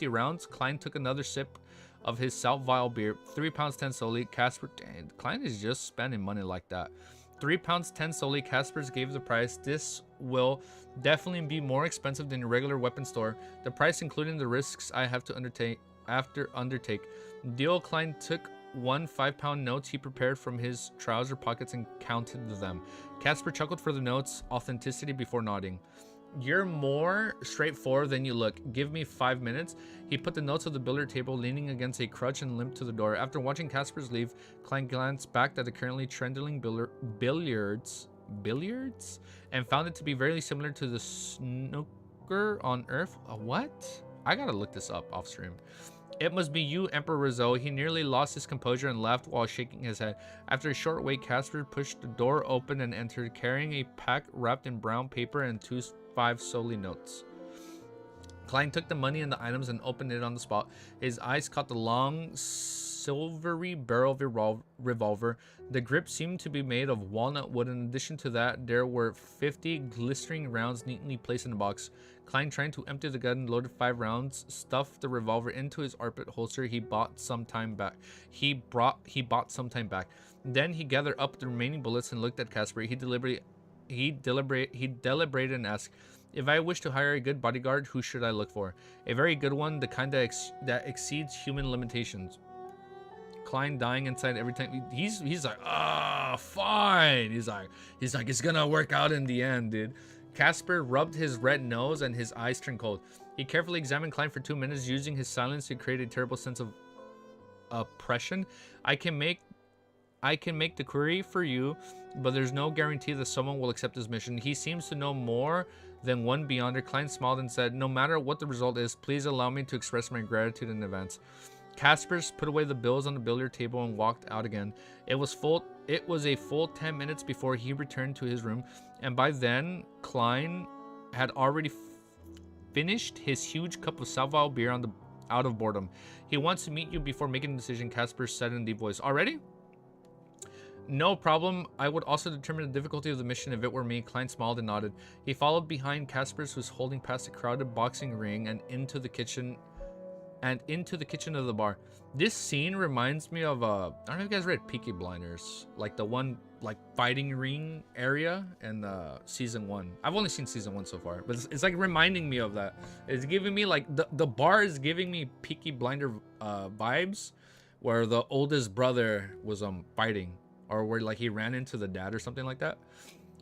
rounds. Klein took another sip of his South Vial beer. 3 pounds 10 solely. Casper, dang, Klein is just spending money like that. 3 pounds 10 solely. Casper's gave the price. This will definitely be more expensive than your regular weapon store. The price including the risks I have to undertake. Deal. Klein took 1 5-pound notes he prepared from his trouser pockets and counted them. Casper chuckled for the notes' authenticity before nodding. You're more straightforward than you look. Give me 5 minutes. He put the notes on the billiard table, leaning against a crutch, and limped to the door. After watching Casper's leave, Klein glanced back at the currently trending billiards, and found it to be very similar to the snooker on Earth. What? I gotta look this up off stream. It must be you, Emperor Rizzo. He nearly lost his composure and laughed while shaking his head. After a short wait, Casper pushed the door open and entered, carrying a pack wrapped in brown paper and 2 5 solely notes. Klein took the money and the items and opened it on the spot. His eyes caught the long, silvery barrel of a revolver. The grip seemed to be made of walnut wood. In addition to that, there were 50 glistening rounds neatly placed in a box. Klein, trying to empty the gun, loaded 5 rounds, stuffed the revolver into his armpit holster. He bought some time back. Then he gathered up the remaining bullets and looked at Casper. He deliberated and asked, "If I wish to hire a good bodyguard, who should I look for?" "A very good one, the kind that exceeds human limitations." Klein dying inside every time. He's like, fine. He's like, it's gonna work out in the end, dude. Casper rubbed his red nose and his eyes turned cold. He carefully examined Klein for 2 minutes, using his silence to create a terrible sense of oppression. I can make the query for you, but there's no guarantee that someone will accept his mission. He seems to know more than one beyonder. Klein smiled and said, "No matter what the result is, please allow me to express my gratitude in advance." Caspers put away the bills on the billiard table and walked out again. It was a full 10 minutes before he returned to his room, and by then Klein had already finished his huge cup of Salval beer out of boredom. "He wants to meet you before making a decision," Casper said in a deep voice. "Already?" "No problem. I would also determine the difficulty of the mission if it were me." Klein smiled and nodded. He followed behind Caspers, who was holding past a crowded boxing ring and into the kitchen of the bar. This scene reminds me of I don't know if you guys read Peaky Blinders, like the one like fighting ring area in season 1. I've only seen season 1 so far, but it's like reminding me of that. It's giving me like the bar is giving me Peaky Blinder vibes, where the oldest brother was fighting, or where like he ran into the dad or something like that.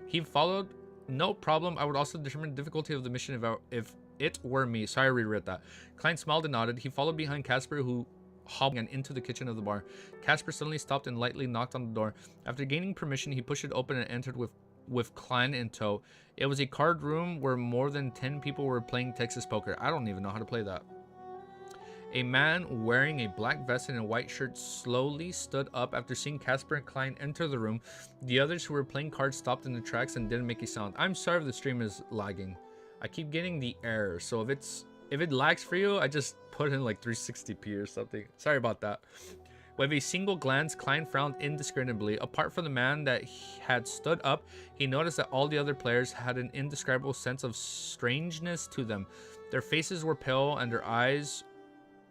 He followed. "No problem. I would also determine the difficulty of the mission if it were me." Sorry, I reread that. Klein smiled and nodded. He followed behind Casper, who hobbled into the kitchen of the bar. Casper suddenly stopped and lightly knocked on the door. After gaining permission, he pushed it open and entered with Klein in tow. It was a card room where more than 10 people were playing Texas poker. I don't even know how to play that. A man wearing a black vest and a white shirt slowly stood up after seeing Casper and Klein enter the room. The others who were playing cards stopped in their tracks and didn't make a sound. I'm sorry if the stream is lagging. I keep getting the error, so if it lags for you, I just put in like 360p or something. Sorry about that. With a single glance, Klein frowned indiscriminately. Apart from the man that had stood up, he noticed that all the other players had an indescribable sense of strangeness to them. Their faces were pale and their eyes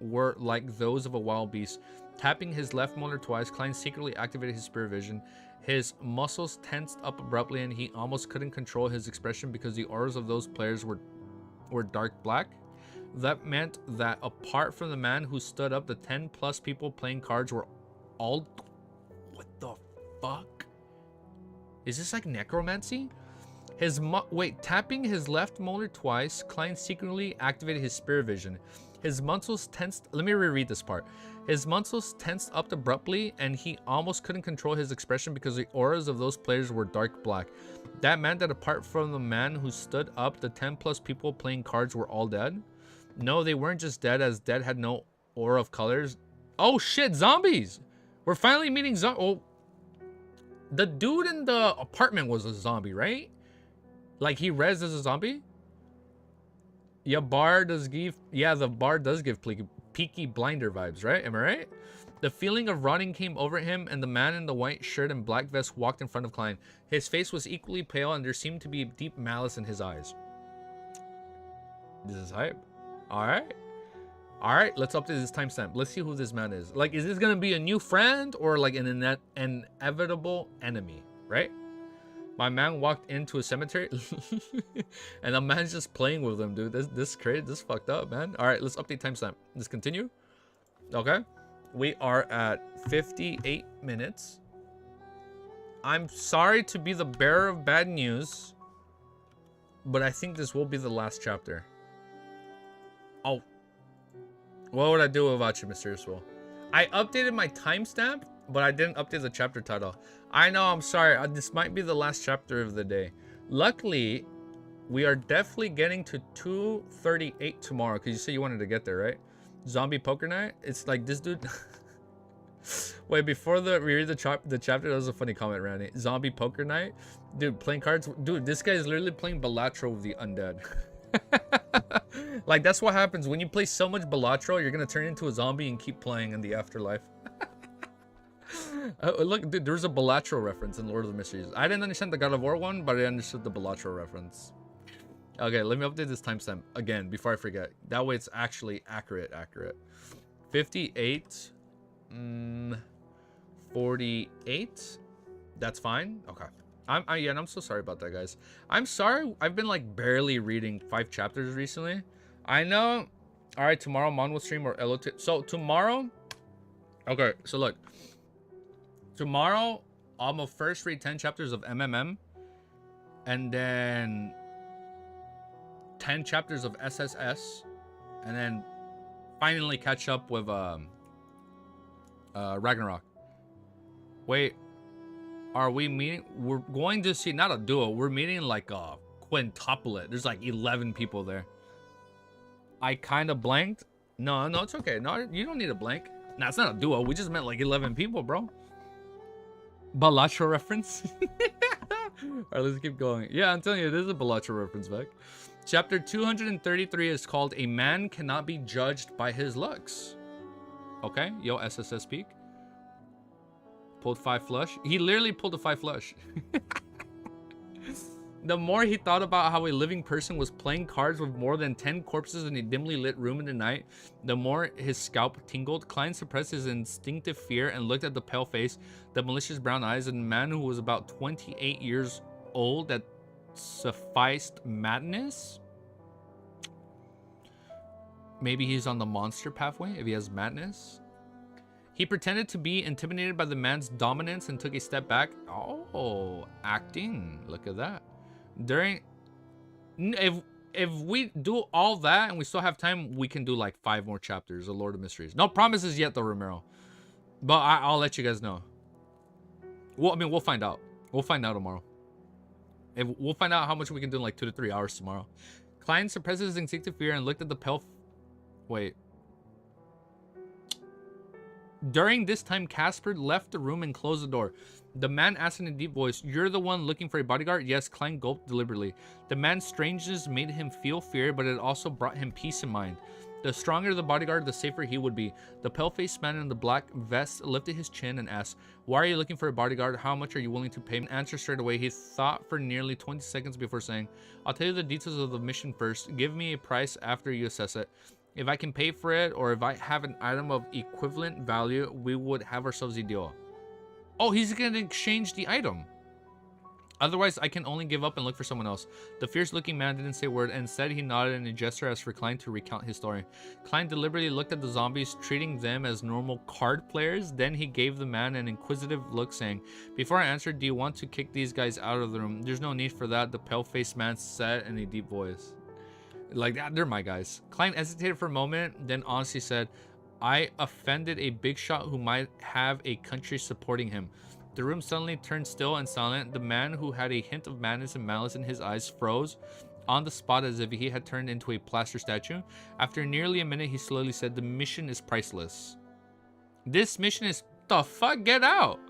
were like those of a wild beast. Tapping his left molar twice, Klein secretly activated his spirit vision. His muscles tensed up abruptly and he almost couldn't control his expression because the auras of those players were dark black. That meant that apart from the man who stood up, the 10 plus people playing cards were all... What the fuck? Is this like necromancy? Tapping his left molar twice, Klein secretly activated his spirit vision. His muscles tensed... Let me reread this part. His muscles tensed up abruptly, and he almost couldn't control his expression because the auras of those players were dark black. That meant that apart from the man who stood up, the 10 plus people playing cards were all dead. No, they weren't just dead, as dead had no aura of colors. Oh shit, zombies. We're finally meeting oh, the dude in the apartment was a zombie, right? Like he rezzed as a zombie? Yeah, bar does give, yeah, the bar does give Peaky Blinder vibes, right? Am I right? The feeling of rotting came over him, and the man in the white shirt and black vest walked in front of Klein. His face was equally pale, and there seemed to be deep malice in his eyes. This is hype. All right. All right, let's update this timestamp. Let's see who this man is. Like, is this going to be a new friend or like an inevitable enemy, right? My man walked into a cemetery and the man's just playing with him, dude. This crazy. This fucked up, man. All right, let's update timestamp. Let's continue. Okay. We are at 58 minutes. I'm sorry to be the bearer of bad news, but I think this will be the last chapter. Oh. What would I do without you, Mysterious Will? I updated my timestamp, but I didn't update the chapter title. I know, I'm sorry. This might be the last chapter of the day. Luckily, we are definitely getting to 2:38 tomorrow, because you said you wanted to get there, right? Zombie Poker Night? It's like this dude... Wait, before we read the chapter, that was a funny comment, Randy. Zombie Poker Night? Dude, playing cards? Dude, this guy is literally playing Balatro with the undead. Like, that's what happens when you play so much Balatro. You're gonna turn into a zombie and keep playing in the afterlife. Look, dude, there's a Balatro reference in Lord of the Mysteries. I didn't understand the God of War one, but I understood the Balatro reference. Okay, let me update this timestamp again before I forget. That way it's actually accurate. 58 48. That's fine. Okay. Yeah, and I'm so sorry about that, guys. I'm sorry. I've been like barely reading 5 chapters recently. I know. All right, tomorrow Mon will stream or LOT. So tomorrow. Okay, so look. Tomorrow I'm gonna first read 10 chapters of MMM, and then 10 chapters of SSS, and then finally catch up with Ragnarok. Wait. Are we meeting? We're going to see, not a duo. We're meeting like a quintuplet. There's like 11 people there. I kind of blanked. No, it's okay. No, you don't need a blank. Nah, it's not a duo. We just met like 11 people, bro. Balatro reference. All right, let's keep going. Yeah, I'm telling you, it is a Balatro reference, Beck. Chapter 233 is called A Man Cannot Be Judged by His Looks. Okay, yo, SSS peak. Pulled 5 flush. He literally pulled a 5 flush. The more he thought about how a living person was playing cards with more than 10 corpses in a dimly lit room in the night, the more his scalp tingled. Klein suppressed his instinctive fear and looked at the pale face, the malicious brown eyes, and the man who was about 28 years old that sufficed madness. Maybe he's on the monster pathway if he has madness. He pretended to be intimidated by the man's dominance and took a step back. Oh, acting. Look at that. If we do all that and we still have time, we can do like 5 more chapters of Lord of Mysteries. No promises yet though, Romero. But I'll let you guys know. Well, I mean, we'll find out. We'll find out tomorrow. We'll find out how much we can do in like 2 to 3 hours tomorrow. Klein suppressed his instinctive fear and looked at the pale... Wait. During this time, Casper left the room and closed the door. The man asked in a deep voice, "You're the one looking for a bodyguard?" Yes, Klein gulped deliberately. The man's strangeness made him feel fear, but it also brought him peace in mind. The stronger the bodyguard, the safer he would be. The pale-faced man in the black vest lifted his chin and asked, "Why are you looking for a bodyguard? How much are you willing to pay?" Answer straight away. He thought for nearly 20 seconds before saying, "I'll tell you the details of the mission first. Give me a price after you assess it. If I can pay for it, or if I have an item of equivalent value, we would have ourselves a deal." Oh, he's going to exchange the item. Otherwise, I can only give up and look for someone else. The fierce-looking man didn't say a word. Instead, he nodded in a gesture as for Klein to recount his story. Klein deliberately looked at the zombies, treating them as normal card players. Then he gave the man an inquisitive look, saying, "Before I answer, do you want to kick these guys out of the room?" "There's no need for that," the pale-faced man said in a deep voice. Like, they're my guys. Klein hesitated for a moment, then honestly said, "I offended a big shot who might have a country supporting him." The room suddenly turned still and silent. The man, who had a hint of madness and malice in his eyes, froze on the spot as if he had turned into a plaster statue. After nearly a minute, he slowly said, "The mission is priceless." This mission is the fuck. Get out.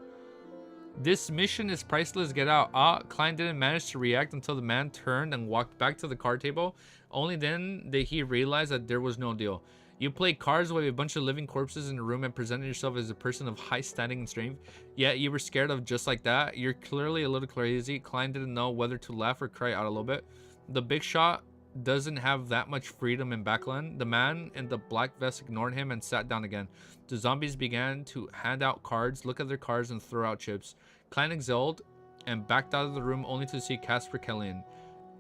This mission is priceless. Get out. Klein didn't manage to react until the man turned and walked back to the card table. Only then did he realize that there was no deal. You played cards with a bunch of living corpses in a room and presented yourself as a person of high standing and strength. Yet you were scared of just like that. You're clearly a little crazy. Klein didn't know whether to laugh or cry out a little bit. The big shot doesn't have that much freedom in Backland. The man in the black vest ignored him and sat down again. The zombies began to hand out cards, look at their cards, and throw out chips. Klein exhaled and backed out of the room only to see Casper Kellin.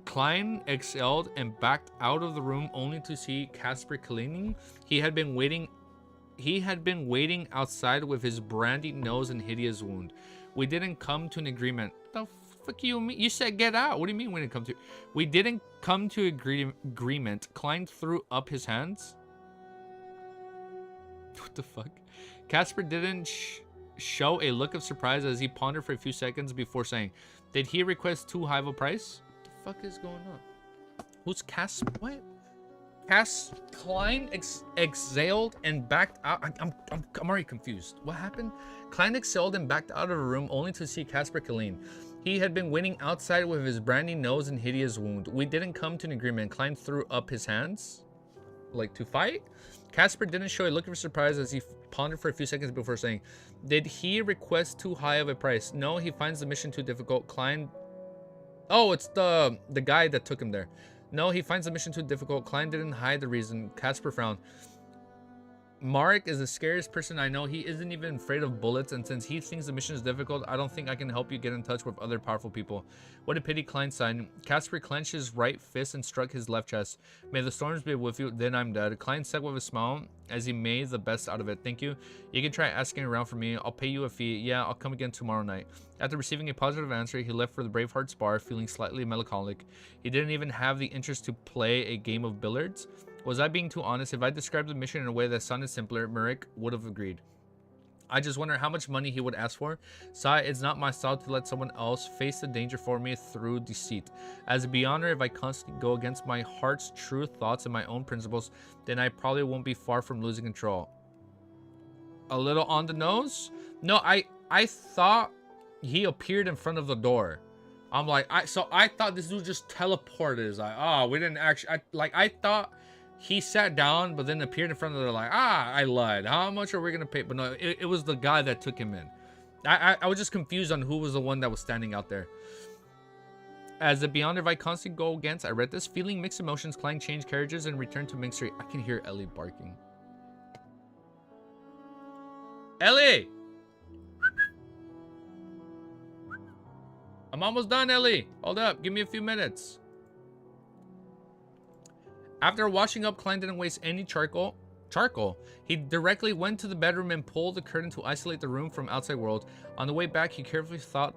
Klein exhaled and backed out of the room only to see Casper Kellin. He had been waiting outside with his brandy nose and hideous wound. We didn't come to an agreement. The fuck you mean? You said get out. What do you mean we didn't come to? We didn't come to agreement. Klein threw up his hands. What the fuck? Casper didn't show a look of surprise as he pondered for a few seconds before saying, did he request too high of a price? What the fuck is going on? Who's Casper? What? Klein exhaled and backed out. I'm already confused. What happened? Klein exhaled and backed out of the room only to see Casper Kellin. He had been waiting outside with his brandy nose and hideous wound. We didn't come to an agreement. Klein threw up his hands. Like to fight? Casper didn't show a look of surprise as he pondered for a few seconds before saying, did he request too high of a price? No, he finds the mission too difficult. Klein... Oh, it's the guy that took him there. No, he finds the mission too difficult. Klein didn't hide the reason. Casper frowned. Marek is the scariest person I know. He isn't even afraid of bullets, and since he thinks the mission is difficult, I don't think I can help you get in touch with other powerful people. What a pity, Klein sighed. Casper clenched his right fist and struck his left chest. May the storms be with you, then I'm dead. Klein said with a smile as he made the best out of it. Thank you. You can try asking around for me. I'll pay you a fee. Yeah, I'll come again tomorrow night. After receiving a positive answer, he left for the Bravehearts bar, feeling slightly melancholic. He didn't even have the interest to play a game of billiards. Was I being too honest? If I described the mission in a way that sounded simpler, Marek would have agreed. I just wonder how much money he would ask for. Sigh, it's not my style to let someone else face the danger for me through deceit. As a beyonder, if I constantly go against my heart's true thoughts and my own principles, then I probably won't be far from losing control. A little on the nose? No, I thought he appeared in front of the door. I'm like, I thought this dude just teleported. It's like, oh, we didn't actually, I thought he sat down, but then appeared in front of the, like, I lied. How much are we going to pay? But no, it was the guy that took him in. I was just confused on who was the one that was standing out there. As a beyonder I constantly go against, I read this. Feeling mixed emotions, Klein changed carriages and returned to Ming Street. I can hear Ellie barking. Ellie! I'm almost done, Ellie. Hold up. Give me a few minutes. After washing up, Klein didn't waste any charcoal. He directly went to the bedroom and pulled the curtain to isolate the room from outside world. On the way back, he carefully thought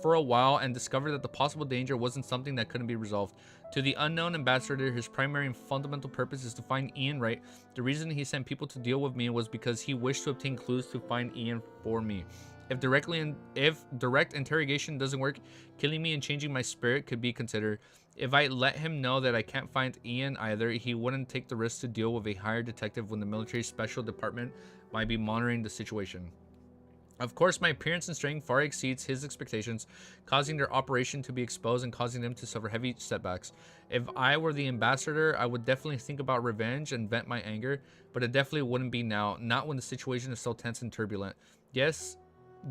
for a while and discovered that the possible danger wasn't something that couldn't be resolved. To the unknown ambassador, his primary and fundamental purpose is to find Ian Wright. The reason he sent people to deal with me was because he wished to obtain clues to find Ian for me. If direct interrogation doesn't work, killing me and changing my spirit could be considered. If I let him know that I can't find Ian either, he wouldn't take the risk to deal with a hired detective when the military special department might be monitoring the situation. Of course, my appearance and strength far exceeds his expectations, causing their operation to be exposed and causing them to suffer heavy setbacks. If I were the ambassador, I would definitely think about revenge and vent my anger, but it definitely wouldn't be now, not when the situation is so tense and turbulent. Yes,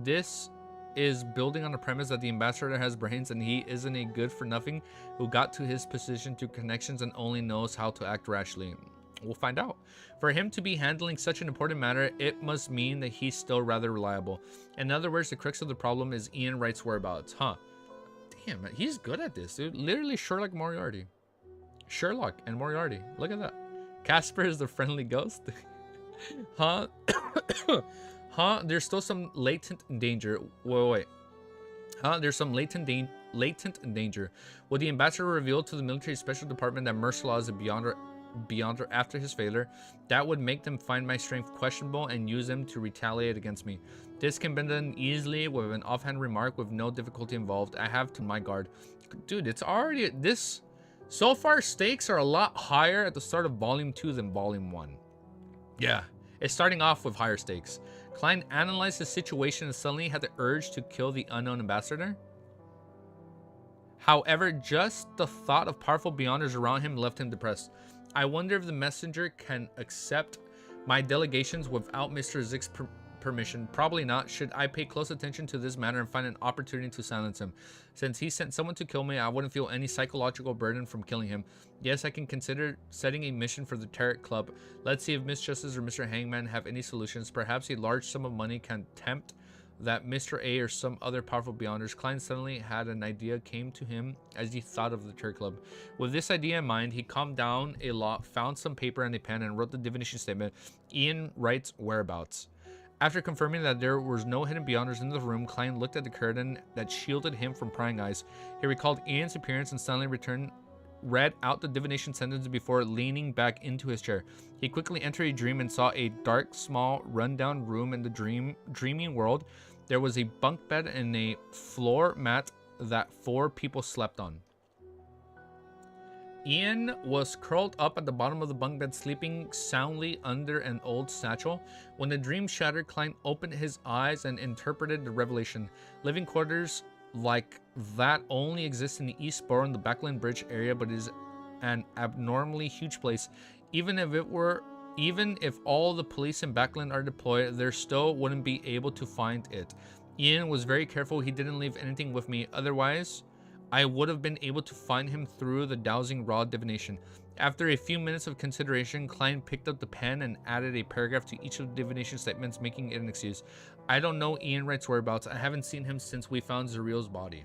this is building on the premise that the ambassador has brains and he isn't a good-for-nothing who got to his position through connections and only knows how to act rashly. We'll find out. For him to be handling such an important matter, it must mean that he's still rather reliable. In other words, the crux of the problem is Ian Wright's whereabouts. Huh. Damn, he's good at this, dude. Literally Sherlock Moriarty. Sherlock and Moriarty. Look at that. Casper is the friendly ghost. Huh? Huh? There's still some latent danger. Wait. Huh? There's some latent danger. Will the ambassador reveal to the military special department that Mercelaw is a beyonder after his failure? That would make them find my strength questionable and use them to retaliate against me. This can be done easily with an offhand remark with no difficulty involved. I have to my guard. Dude, it's already this. So far, stakes are a lot higher at the start of Volume 2 than Volume 1. Yeah. It's starting off with higher stakes. Klein analyzed the situation and suddenly had the urge to kill the unknown ambassador. However, just the thought of powerful beyonders around him left him depressed. I wonder if the messenger can accept my delegations without Mr. Zick's permission. Probably not. Should I pay close attention to this matter and find an opportunity to silence him? Since he sent someone to kill me, I wouldn't feel any psychological burden from killing him. Yes, I can consider setting a mission for the Tarot Club. Let's see if Miss Justice or Mr. Hangman have any solutions. Perhaps a large sum of money can tempt that Mr. A or some other powerful beyonders. Klein suddenly had an idea came to him as he thought of the Tarot Club. With this idea in mind, he calmed down a lot, found some paper and a pen, and wrote the divination statement. Ian Wright's whereabouts. After confirming that there was no hidden beyonders in the room, Klein looked at the curtain that shielded him from prying eyes. He recalled Ian's appearance and suddenly read out the divination sentence before leaning back into his chair. He quickly entered a dream and saw a dark, small, rundown room in the dreaming world. There was a bunk bed and a floor mat that 4 people slept on. Ian was curled up at the bottom of the bunk bed, sleeping soundly under an old satchel. When the dream shattered, Klein opened his eyes and interpreted the revelation. Living quarters like that only exist in the East Borough and the Backland Bridge area, but it is an abnormally huge place. Even if all the police in Backland are deployed, they still wouldn't be able to find it. Ian was very careful he didn't leave anything with me, otherwise I would have been able to find him through the dowsing rod divination. After a few minutes of consideration, Klein picked up the pen and added a paragraph to each of the divination statements, making it an excuse. I don't know Ian Wright's whereabouts. I haven't seen him since we found Zuriel's body.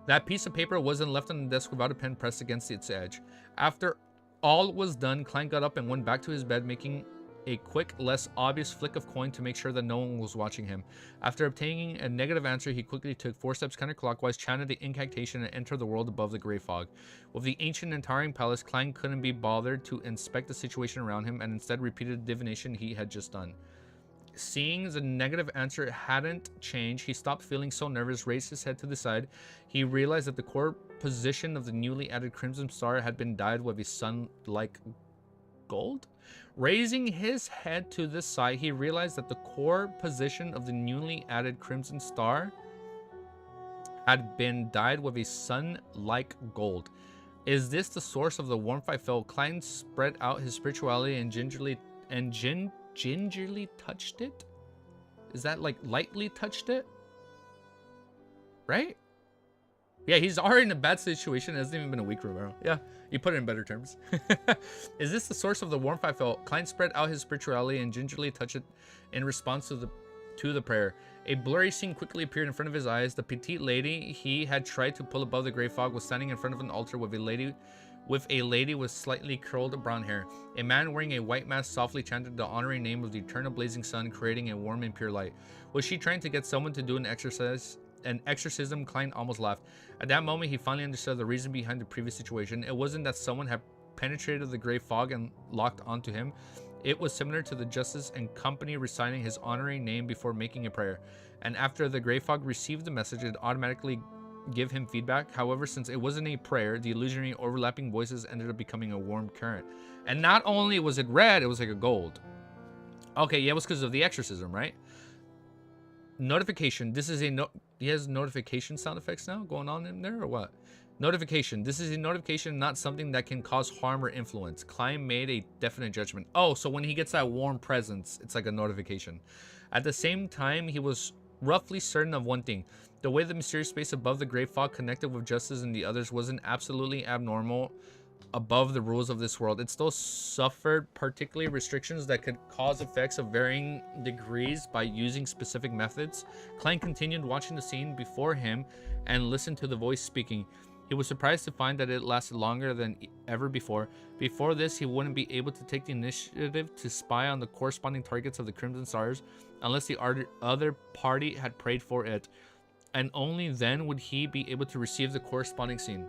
That piece of paper wasn't left on the desk without a pen pressed against its edge. After all was done, Klein got up and went back to his bed, making a quick, less obvious flick of coin to make sure that no one was watching him. After obtaining a negative answer, he quickly took 4 steps counterclockwise, chanted the incantation, and entered the world above the gray fog. With the ancient and towering palace, Klein couldn't be bothered to inspect the situation around him and instead repeated the divination he had just done. Seeing the negative answer hadn't changed, he stopped feeling so nervous, raised his head to the side. He realized that the core position of the newly added crimson star had been dyed with a sun-like gold. Raising his head to the side, he realized that the core position of the newly added crimson star had been dyed with a sun-like gold. Is this the source of the warmth I felt? Klein spread out his spirituality and gingerly touched it. Is that like lightly touched it? Right? Yeah, he's already in a bad situation. It hasn't even been a week, Romero. Yeah, you put it in better terms. Is this the source of the warmth I felt? Klein spread out his spirituality and gingerly touched it in response to the prayer. A blurry scene quickly appeared in front of his eyes. The petite lady he had tried to pull above the gray fog was standing in front of an altar with a lady with slightly curled brown hair. A man wearing a white mask softly chanted the honoring name of the eternal blazing sun, creating a warm and pure light. Was she trying to get someone to do an exorcism? Klein almost laughed. At that moment, he finally understood the reason behind the previous situation. It wasn't that someone had penetrated the gray fog and locked onto him. It was similar to the justice and company reciting his honoring name before making a prayer. And after the gray fog received the message, it automatically give him feedback. However, since it wasn't a prayer, the illusionary overlapping voices ended up becoming a warm current. And not only was it red, it was like a gold. Okay, yeah, it was because of the exorcism, right? Notification. This is a he has notification sound effects now going on in there or what? Notification. This is a notification, not something that can cause harm or influence. Klein made a definite judgment. Oh, so when he gets that warm presence, it's like a notification. At the same time, he was roughly certain of one thing. The way the mysterious space above the gray fog connected with Justice and the others wasn't absolutely abnormal above the rules of this world. It still suffered particularly restrictions that could cause effects of varying degrees by using specific methods. Klein continued watching the scene before him and listened to the voice speaking. He was surprised to find that it lasted longer than ever before. Before this, he wouldn't be able to take the initiative to spy on the corresponding targets of the Crimson Stars unless the other party had prayed for it. And only then would he be able to receive the corresponding scene.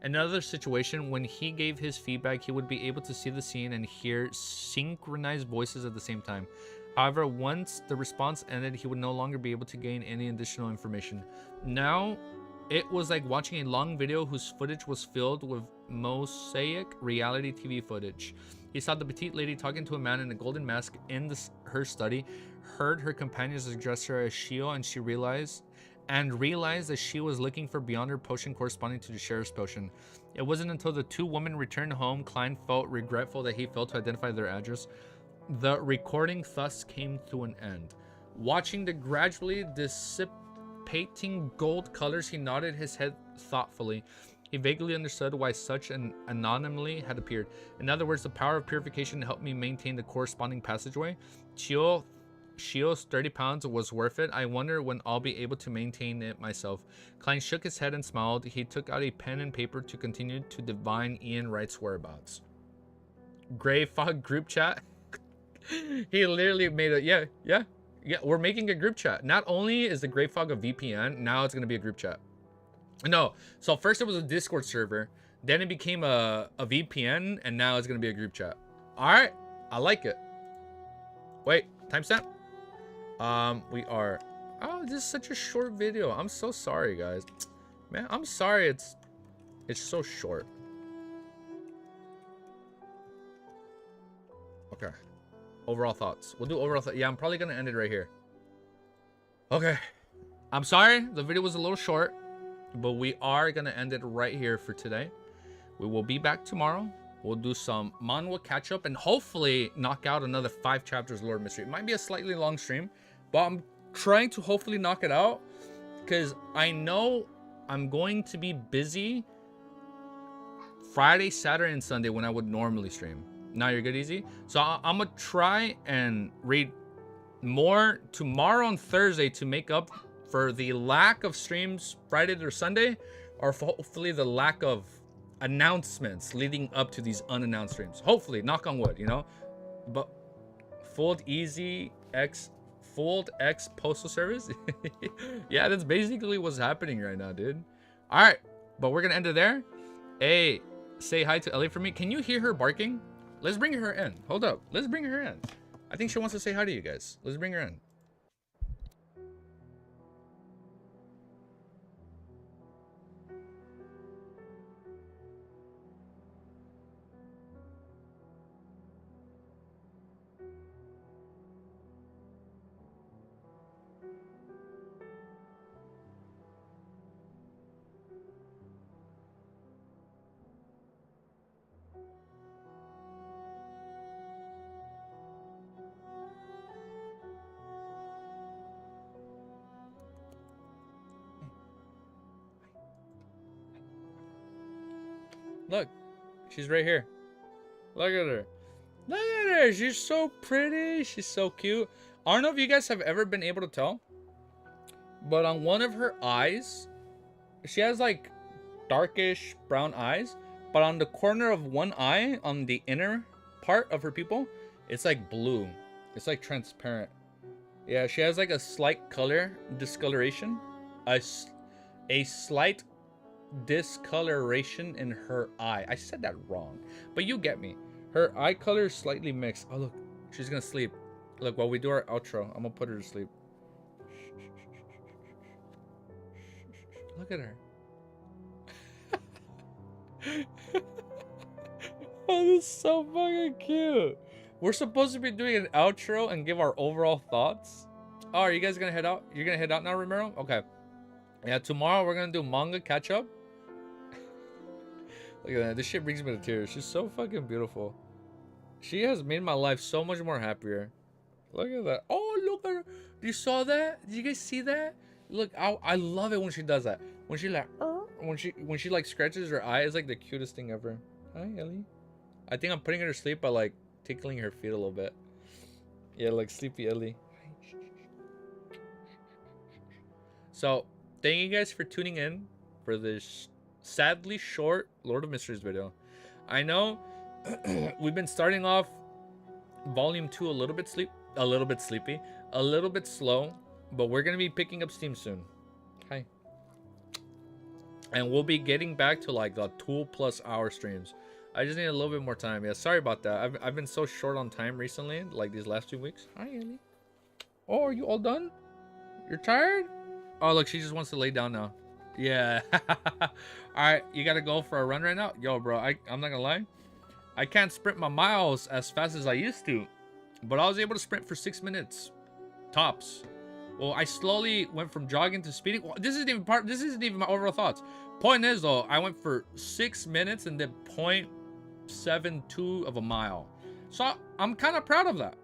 Another situation, when he gave his feedback, he would be able to see the scene and hear synchronized voices at the same time. However, once the response ended, he would no longer be able to gain any additional information. Now, it was like watching a long video whose footage was filled with mosaic reality TV footage. He saw the petite lady talking to a man in a golden mask in her study, heard her companions address her as Shio, and realized that she was looking for beyond her potion corresponding to the sheriff's potion. It wasn't until the two women returned home, Klein felt regretful that he failed to identify their address. The recording thus came to an end. Watching the gradually dissipating gold colors, he nodded his head thoughtfully. He vaguely understood why such an anomaly had appeared. In other words, the power of purification helped me maintain the corresponding passageway. Shio's 30 pounds was worth it. I wonder when I'll be able to maintain it myself. Klein shook his head and smiled. He took out a pen and paper to continue to divine Ian Wright's whereabouts. Gray Fog group chat. He literally made a yeah. We're making a group chat. Not only is the Gray Fog a VPN, now it's gonna be a group chat. No, so first it was a Discord server, then it became a VPN, and now it's gonna be a group chat. All right, I like it. Wait, timestamp. We are. Oh, this is such a short video. I'm so sorry, guys. Man, I'm sorry. It's so short. Okay. Overall thoughts. We'll do overall thoughts. Yeah, I'm probably gonna end it right here. Okay. I'm sorry. The video was a little short, but we are gonna end it right here for today. We will be back tomorrow. We'll do some manhwa catch up and hopefully knock out another 5 chapters of Lord Mystery. It might be a slightly long stream, but I'm trying to hopefully knock it out because I know I'm going to be busy Friday, Saturday, and Sunday when I would normally stream. Now you're good, Easy. So I'm gonna try and read more tomorrow on Thursday to make up for the lack of streams Friday or Sunday, or hopefully the lack of announcements leading up to these unannounced streams. Hopefully, knock on wood, you know. But Fold X postal service. Yeah, that's basically what's happening right now, dude. All right, but we're gonna end it there. Hey, say hi to Ellie for me. Can you hear her barking? Let's bring her in. Hold up, let's bring her in. I think she wants to say hi to you guys. Let's bring her in. Look, she's right here. Look at her. Look at her. She's so pretty. She's so cute. I don't know if you guys have ever been able to tell, but on one of her eyes, she has like darkish brown eyes, but on the corner of one eye, on the inner part of her pupil, it's like blue. It's like transparent. Yeah, she has like a slight color discoloration. A slight discoloration in her eye. I said that wrong, but you get me. Her eye color is slightly mixed. Oh, look, she's gonna sleep. Look, while we do our outro, I'm gonna put her to sleep. Look at her. Oh, this is so fucking cute. We're supposed to be doing an outro and give our overall thoughts. Oh, are you guys gonna head out? You're gonna head out now, Romero? Okay. Yeah, tomorrow we're gonna do manga catch up. Look at that. This shit brings me to tears. She's so fucking beautiful. She has made my life so much more happier. Look at that. Oh, look at her. You saw that? Did you guys see that? Look, I love it when she does that. When she like, when she like scratches her eye, it's like the cutest thing ever. Hi, Ellie. I think I'm putting her to sleep by like tickling her feet a little bit. Yeah, like sleepy Ellie. So, thank you guys for tuning in for this sadly short Lord of Mysteries video. I know we've been starting off volume 2 a little bit sleepy, a little bit slow, but we're gonna be picking up steam soon. Hi. And we'll be getting back to like the 2+ hour streams. I just need a little bit more time. Yeah, sorry about that. I've been so short on time recently, like these last 2 weeks. Hi, Ellie. Oh, are you all done? You're tired? Oh, look, she just wants to lay down now. Yeah. All right, you gotta go for a run right now, yo, bro. I'm not gonna lie, I can't sprint my miles as fast as I used to, but I was able to sprint for 6 minutes tops. Well, I slowly went from jogging to speeding. Well, this isn't even my overall thoughts. Point is though, I went for 6 minutes and did 0.72 of a mile. So I'm kind of proud of that.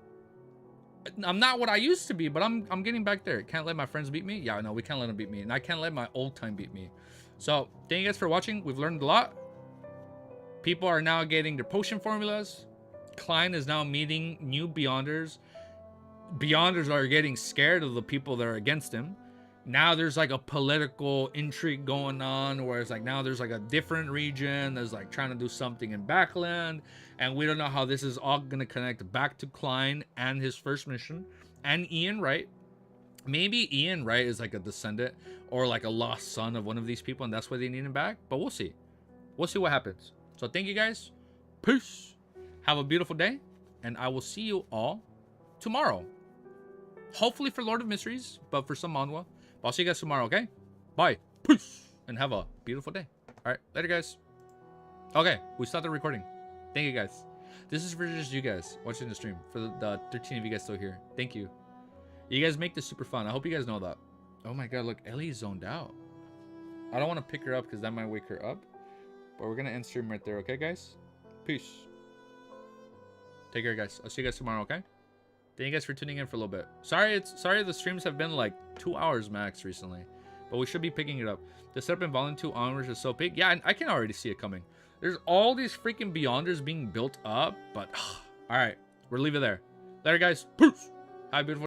I'm not what I used to be, but I'm getting back there. Can't let my friends beat me. Yeah, no, we can't let them beat me, and I can't let my old time beat me. So thank you guys for watching. We've learned a lot. People are now getting their potion formulas. Klein is now meeting new Beyonders. Beyonders are getting scared of the people that are against him. Now there's like a political intrigue going on where it's like now there's like a different region that's like trying to do something in Backland, and we don't know how this is all gonna connect back to Klein and his first mission and Ian Wright. Maybe Ian Wright is like a descendant or like a lost son of one of these people, and that's why they need him back. But we'll see. We'll see what happens. So thank you guys. Peace. Have a beautiful day, and I will see you all tomorrow. Hopefully for Lord of Mysteries, but for some Manhwa. I'll see you guys tomorrow, okay? Bye. Peace. And have a beautiful day. All right. Later, guys. Okay. We stopped the recording. Thank you, guys. This is for just you guys watching the stream. For the 13 of you guys still here. Thank you. You guys make this super fun. I hope you guys know that. Oh my god, look. Ellie's zoned out. I don't want to pick her up because that might wake her up. But we're going to end stream right there, okay, guys? Peace. Take care, guys. I'll see you guys tomorrow, okay? Thank you guys for tuning in for a little bit. Sorry the streams have been like 2 hours max recently, but we should be picking it up. The setup in Volume 2 onwards is so big. Yeah, I can already see it coming. There's all these freaking Beyonders being built up, but all right, we'll leave it there. Later, guys. Peace. Have a beautiful